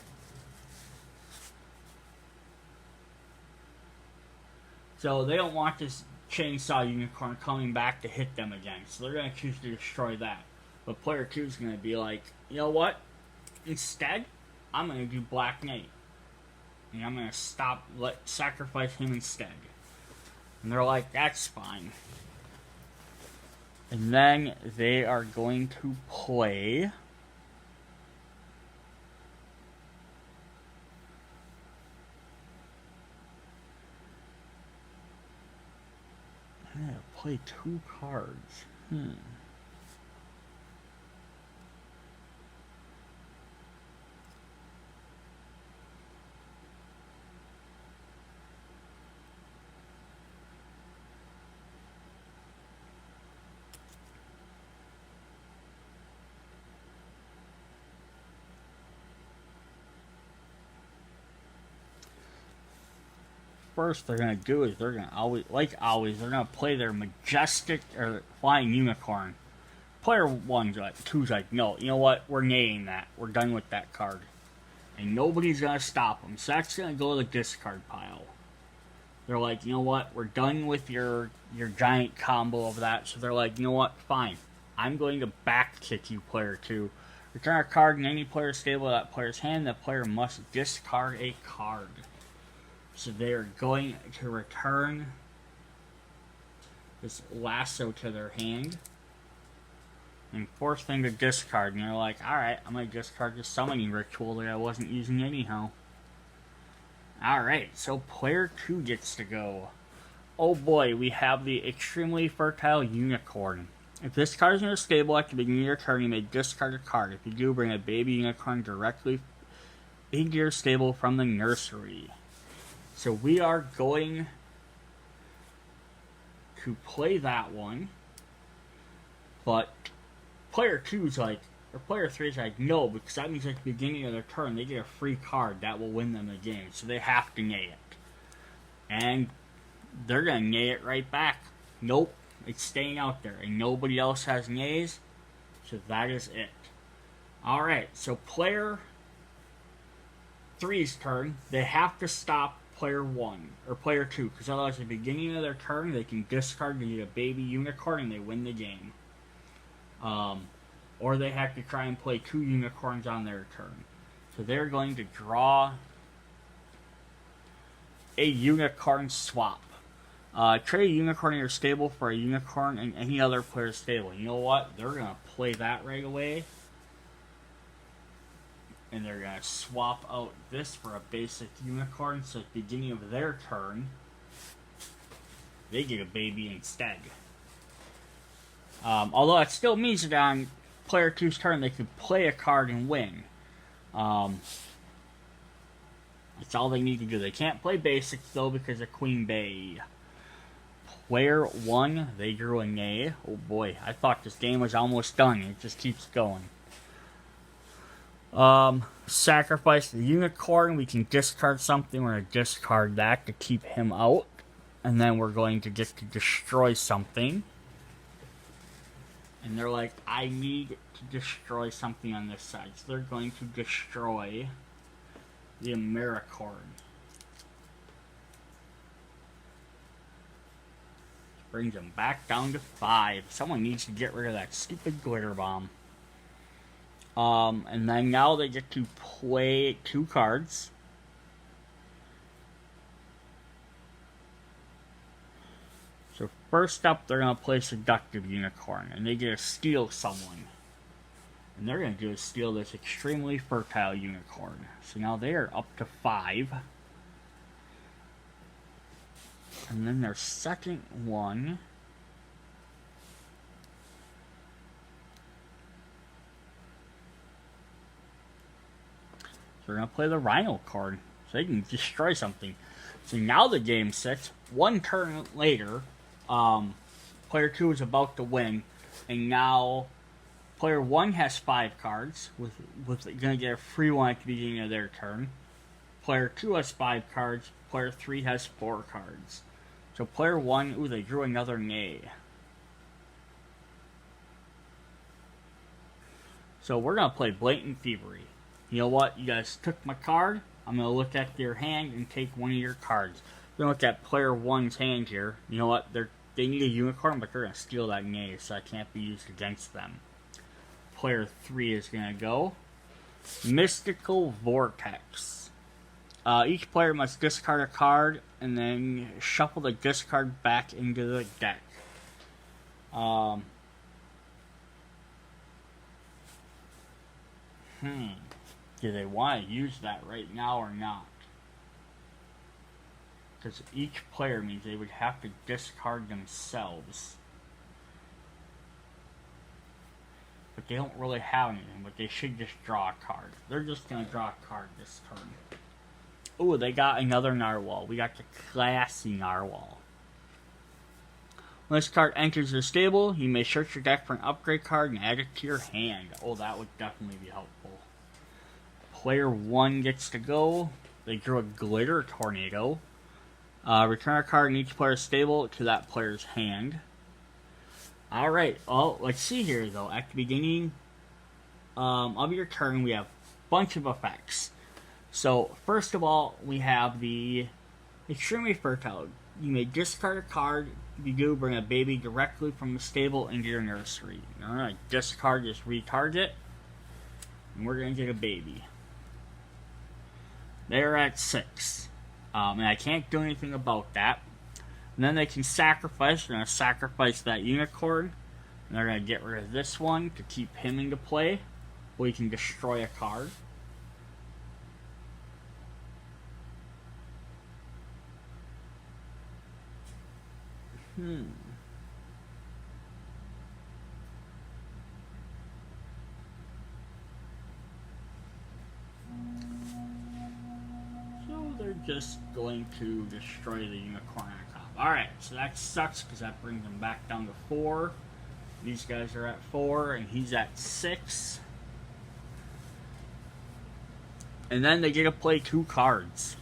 So they don't want this Chainsaw Unicorn coming back to hit them again. So they're going to choose to destroy that. But player 2 is going to be like, you know what? Instead, I'm going to do Black Knight. And I'm going to sacrifice him instead. And they're like, that's fine. And then they are going to play... play 2 cards. First they're going to do is they're going to always, they're going to play their Majestic or Flying Unicorn. Player 1's like, 2's like, no, you know what? We're naying that. We're done with that card. And nobody's going to stop them. So that's going to go to the discard pile. They're like, you know what? We're done with your giant combo of that. So they're like, you know what? Fine. I'm going to back kick you, player 2. Return a card in any player's stable of that player's hand. That player must discard a card. So they are going to return this Lasso to their hand and force them to discard. And they're like, alright, I'm going to discard the summoning ritual that I wasn't using anyhow. Alright, so player 2 gets to go. Oh boy, we have the extremely fertile Unicorn. If this card is in your stable at the beginning of your turn, you may discard a card. If you do, bring a baby unicorn directly into your stable from the nursery. So we are going to play that one, but player 2's like, or player 3's like, no, because that means at the beginning of their turn, they get a free card that will win them the game, so they have to nay it. And they're going to nay it right back. Nope, it's staying out there, and nobody else has nays, so that is it. Alright, so player 3's turn, they have to stop player 1, or player 2, because otherwise at the beginning of their turn, they can discard to get a baby unicorn and they win the game. Or they have to try and play 2 unicorns on their turn. So they're going to draw a unicorn swap. Trade a unicorn in your stable for a unicorn in any other player's stable. You know what? They're going to play that right away. And they're going to swap out this for a basic unicorn. So at the beginning of their turn, they get a baby instead. Although it still means that on player 2's turn they could play a card and win. That's all they need to do. They can't play basics though because of Queen Bey. Player 1, they drew a nay. Oh boy, I thought this game was almost done. It just keeps going. Sacrifice the unicorn. We can discard something. We're going to discard that to keep him out. And then we're going to get to destroy something. And they're like, I need to destroy something on this side. So they're going to destroy the Americorn. Brings them back down to 5. Someone needs to get rid of that stupid glitter bomb. And then now they get to play 2 cards. So first up, they're going to play Seductive Unicorn, and they get to steal someone. And they're going to do is steal this extremely fertile unicorn. So now they are up to 5. And then their second one. So we're going to play the Rhino card. So they can destroy something. So now the game sits. One turn later, player 2 is about to win. And now player 1 has 5 cards. With going to get a free one at the beginning of their turn. Player 2 has 5 cards. Player 3 has 4 cards. So player 1, ooh, they drew another nay. So we're going to play Blatant Thievery. You know what? You guys took my card. I'm going to look at your hand and take one of your cards. We're going to look at player 1's hand here. You know what? They need a unicorn, but they're going to steal that nay, so that can't be used against them. Player 3 is going to go Mystical Vortex. Each player must discard a card and then shuffle the discard back into the deck. Do they want to use that right now or not? Because each player means they would have to discard themselves. But they don't really have anything, but they should just draw a card. They're just going to draw a card this turn. Ooh, they got another Narwhal. We got the classy Narwhal. When this card enters your stable, you may search your deck for an upgrade card and add it to your hand. Oh, that would definitely be helpful. Player 1 gets to go. They drew a Glitter Tornado. Return a card in each player's stable to that player's hand. Alright, well, let's see here, though. At the beginning of your turn, we have a bunch of effects. So, first of all, we have the Extremely Fertile. You may discard a card. If you do, bring a baby directly from the stable into your nursery. Alright, discard, just retarget. And we're going to get a baby. They're at 6. And I can't do anything about that. And then they can sacrifice. They're going to sacrifice that unicorn. And they're going to get rid of this one to keep him into play. Or you can destroy a card. So they're just going to destroy the unicorn on top. Alright, so that sucks because that brings them back down to 4. These guys are at 4 and he's at 6. And then they get to play 2 cards.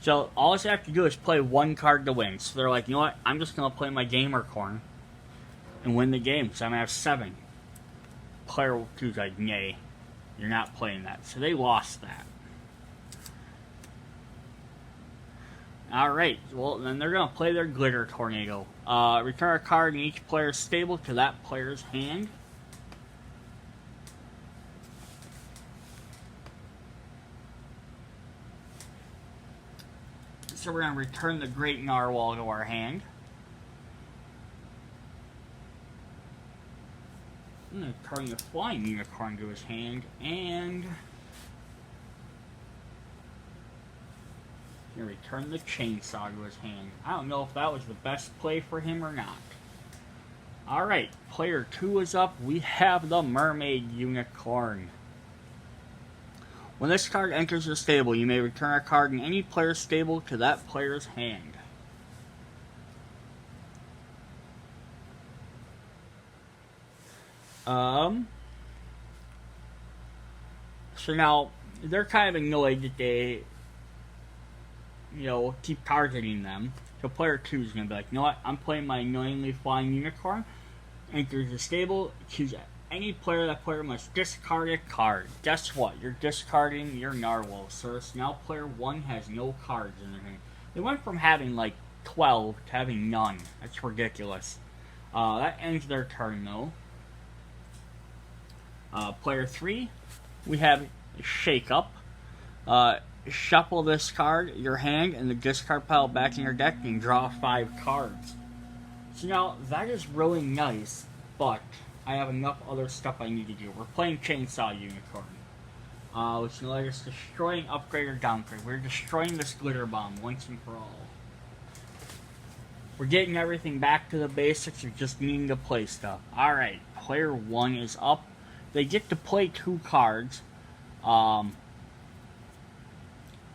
So all they have to do is play 1 card to win. So they're like, you know what? I'm just going to play my Gamer Corn and win the game. So I'm going to have 7. Player 2's like, nay, you're not playing that. So they lost that. Alright, well then they're going to play their Glitter Tornado. Return a card in each player's stable to that player's hand. So we're going to return the Great Narwhal to our hand. I'm going to turn the Flying Unicorn to his hand, and and return the chainsaw to his hand. I don't know if that was the best play for him or not. Alright, player 2 is up. We have the Mermaid Unicorn. When this card enters the stable, you may return a card in any player's stable to that player's hand. So now, they're kind of annoyed that they, keep targeting them. So player 2 is going to be like, you know what, I'm playing my annoyingly flying unicorn. Enters the stable, choose any player. That player must discard a card. Guess what? You're discarding your Narwhal. So now player 1 has no cards in their hand. They went from having like 12 to having none. That's ridiculous. That ends their turn though. Player 3, we have Shake Up. Shuffle this card, your hand, and the discard pile back in your deck and draw 5 cards. So now, that is really nice, but I have enough other stuff I need to do. We're playing Chainsaw Unicorn, which will let us destroy an upgrade or downgrade. We're destroying this glitter bomb once and for all. We're getting everything back to the basics of just needing to play stuff. Alright, player 1 is up. They get to play 2 cards,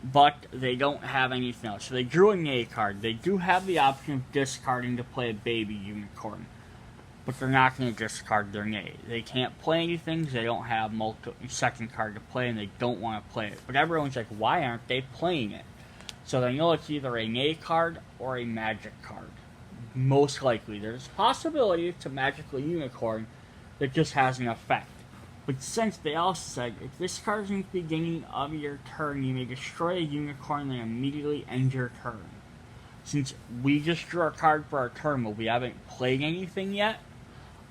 but they don't have anything else. So they drew a Nay card. They do have the option of discarding to play a baby unicorn, but they're not going to discard their Nay. They can't play anything because they don't have second card to play, and they don't want to play it. But everyone's like, why aren't they playing it? So they know it's either a Nay card or a Magic card. Most likely. There's a possibility it's a Magical Unicorn that just has an effect. But since they also said, if this card is in the beginning of your turn, you may destroy a unicorn and immediately end your turn. Since we just drew a card for our turn, but we haven't played anything yet,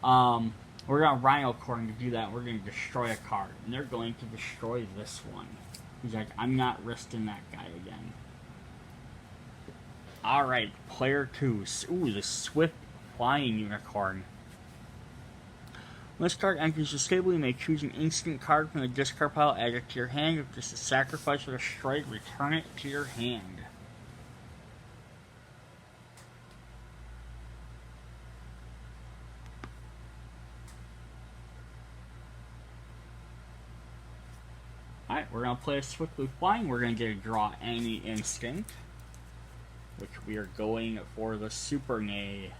we're going to Rhino Corn to do that. We're going to destroy a card. And they're going to destroy this one. He's like, I'm not risking that guy again. Alright, player 2. Ooh, the Swift Flying Unicorn. When this card enters the stable, you may choose an instant card from the discard pile, add it to your hand. If this is sacrificed or destroyed, return it to your hand. Alright, we're going to play a Swiftly Flying. We're going to get a draw any instant, which we are going for the Super Nay.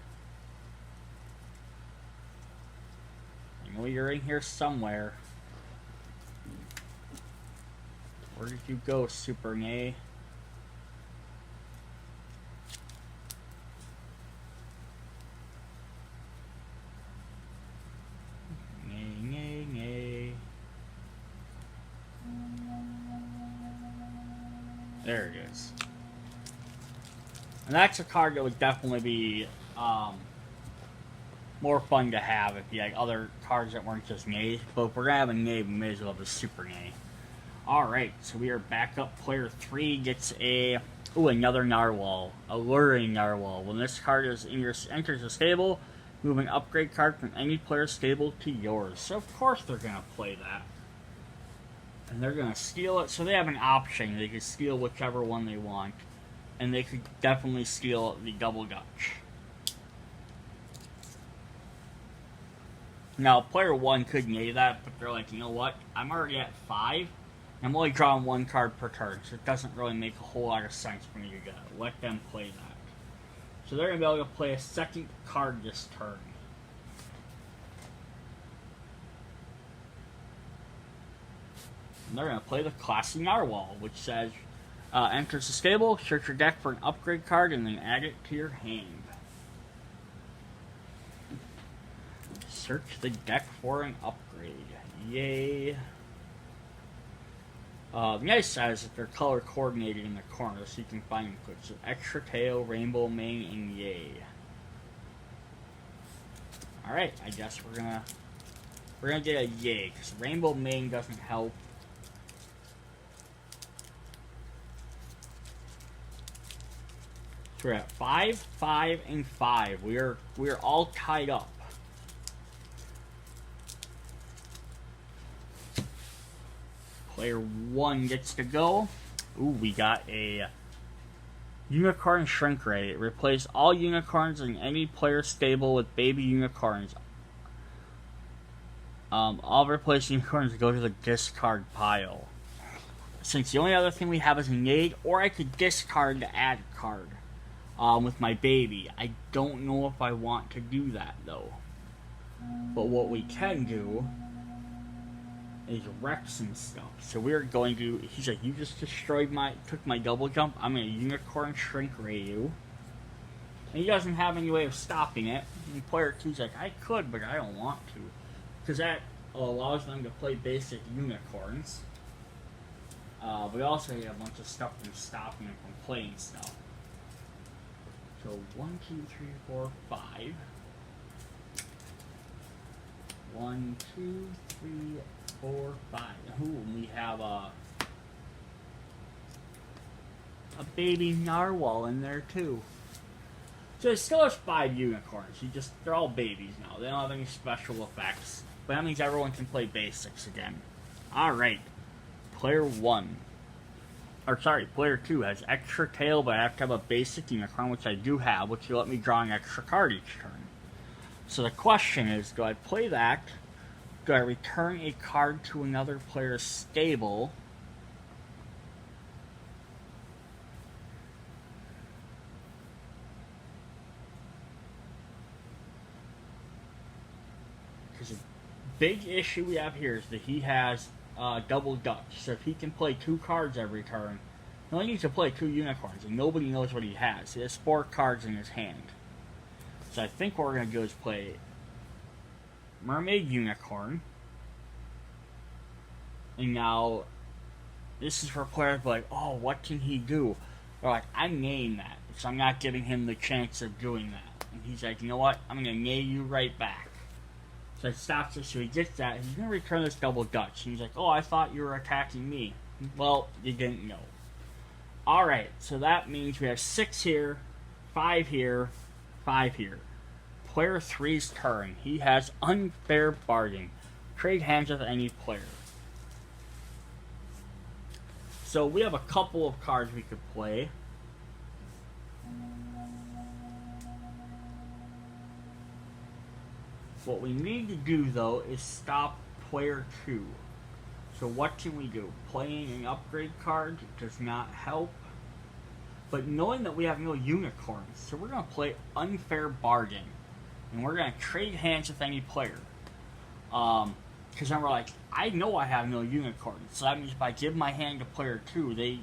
I know you're in here somewhere. Where did you go, Super Nay? Nay. There it is. And that's a card that would definitely be more fun to have if you had other cards that weren't just Nays. But if we're going to have a Nay, we may as well have a Super Nay. Alright, so we are back up. Player 3 gets another Narwhal. Alluring Narwhal. When this card enters the stable, move an upgrade card from any player's stable to yours. So of course they're going to play that. And they're going to steal it. So they have an option. They can steal whichever one they want. And they could definitely steal the Double Dutch. Now, player 1 could Nay that, but they're like, you know what? I'm already at 5. I'm only drawing 1 card per turn, so it doesn't really make a whole lot of sense for me to let them play that. So they're going to be able to play a second card this turn. And they're going to play the classic Narwhal, which says, enters the stable, search your deck for an upgrade card, and then add it to your hand. Search the deck for an upgrade. Yay. The nice side is that they're color coordinated in the corner, so you can find them quick. So extra tail, rainbow mane, and yay. Alright, I guess we're gonna get a yay, because rainbow mane doesn't help. So we're at 5, 5, and 5. We are all tied up. Player 1 gets to go. Ooh, we got a Unicorn Shrink Ray. Replace all unicorns in any player stable with baby unicorns. All replaced unicorns go to the discard pile. Since the only other thing we have is a nade, or I could discard to add a card with my baby. I don't know if I want to do that though. But what we can do is wreck some stuff. So we're going to, he's like, you just took my double jump. I'm going to Unicorn Shrink Ray you. And he doesn't have any way of stopping it. And player 2's like, I could, but I don't want to. Because that allows them to play basic unicorns. But also you have a bunch of stuff from stopping them from playing stuff. So 1, 2, 3, 4, 5. 1, 2, 3, 4, 5. Ooh, we have a baby narwhal in there too. So it still has 5 unicorns. They're all babies now. They don't have any special effects. But that means everyone can play basics again. Alright. Player 2 has extra tail, but I have to have a basic unicorn, which I do have, which will let me draw an extra card each turn. So the question is, do I play that? Do I return a card to another player's stable? Because a big issue we have here is that he has double Dutch. So if he can play 2 cards every turn, he only needs to play 2 unicorns, and nobody knows what he has. He has 4 cards in his hand. So I think what we're going to do is play Mermaid Unicorn. And now, this is for players like, oh, what can he do? They're like, I name that, so I'm not giving him the chance of doing that. And he's like, you know what? I'm going to name you right back. So it stops it, so he gets that. He's going to return this double Dutch. And he's like, oh, I thought you were attacking me. Well, you didn't know. Alright, so that means we have 6 here, 5 here, 5 here. Player 3's turn. He has Unfair Bargain. Trade hands with any player. So we have a couple of cards we could play. What we need to do though is stop player 2. So what can we do? Playing an upgrade card does not help. But knowing that we have no unicorns, so we're going to play Unfair Bargain. And we're going to trade hands with any player. Because then we're like, I know I have no unicorns. So that means if I give my hand to player 2,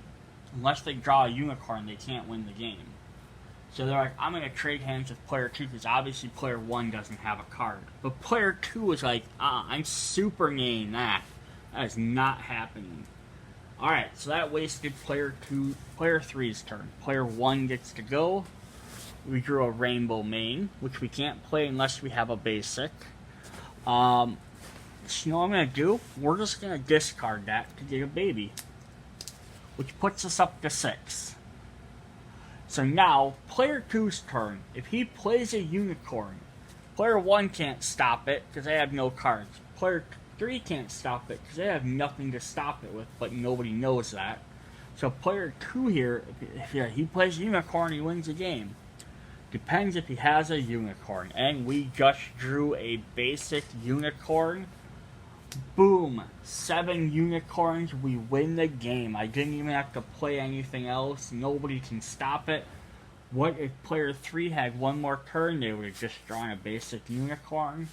unless they draw a unicorn, they can't win the game. So they're like, I'm going to trade hands with player 2 because obviously player 1 doesn't have a card. But player 2 is like, I'm super nailing that. That is not happening. Alright, so that wasted player 3's turn. Player 1 gets to go. We drew a Rainbow Mane, which we can't play unless we have a basic. So you know what I'm going to do? We're just going to discard that to get a baby. Which puts us up to 6. So now, player 2's turn. If he plays a unicorn, player 1 can't stop it because they have no cards. Player 3 can't stop it because they have nothing to stop it with, but nobody knows that. So player 2 here, if he plays a unicorn, he wins the game. Depends if he has a unicorn. And we just drew a basic unicorn. Boom! 7 unicorns, we win the game. I didn't even have to play anything else. Nobody can stop it. What if player 3 had one more turn? They would have just drawn a basic unicorn.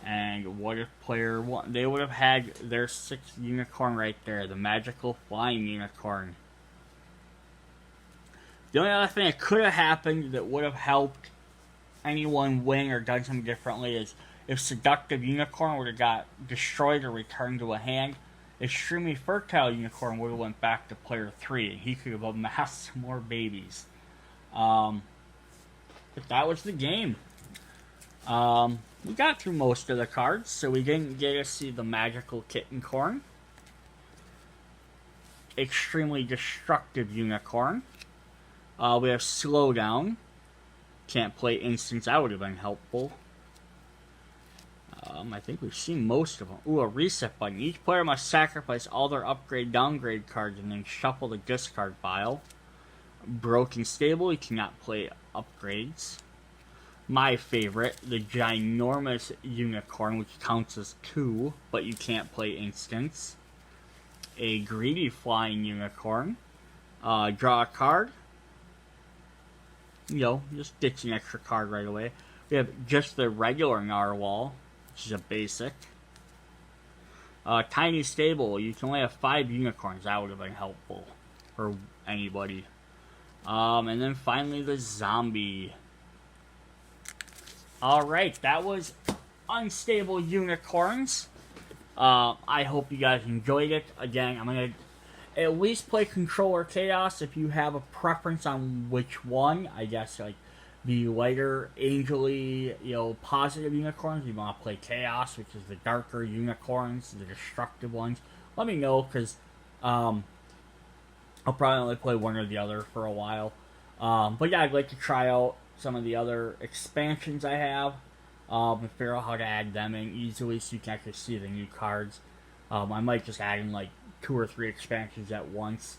And what if player 1... They would have had their 6th unicorn right there. The magical flying unicorn. The only other thing that could have happened that would have helped anyone win or done something differently is if Seductive Unicorn would have got destroyed or returned to a hand, Extremely Fertile Unicorn would have went back to player 3, and he could have amassed some more babies. But that was the game. We got through most of the cards, so we didn't get to see the Magical Kitten Corn. Extremely Destructive Unicorn. We have Slowdown. Can't play Instance, that would have been helpful. I think we've seen most of them. Ooh, a reset button. Each player must sacrifice all their upgrade, downgrade cards and then shuffle the discard pile. Broken Stable, you cannot play upgrades. My favorite, the Ginormous Unicorn, which counts as 2, but you can't play instants. A Greedy Flying Unicorn. Draw a card. Just ditch an extra card right away. We have just the regular Narwhal, which is a basic. Tiny Stable, you can only have 5 unicorns. That would have been helpful for anybody. And then finally the Zombie. Alright, that was Unstable Unicorns. I hope you guys enjoyed it. Again, I'm going to at least play Control or Chaos if you have a preference on which one. I guess, like, the lighter, angely, positive unicorns. You want to play Chaos, which is the darker unicorns, the destructive ones. Let me know, because I'll probably only play one or the other for a while. But yeah, I'd like to try out some of the other expansions I have, and figure out how to add them in easily so you can actually see the new cards. I might just add in like 2 or 3 expansions at once.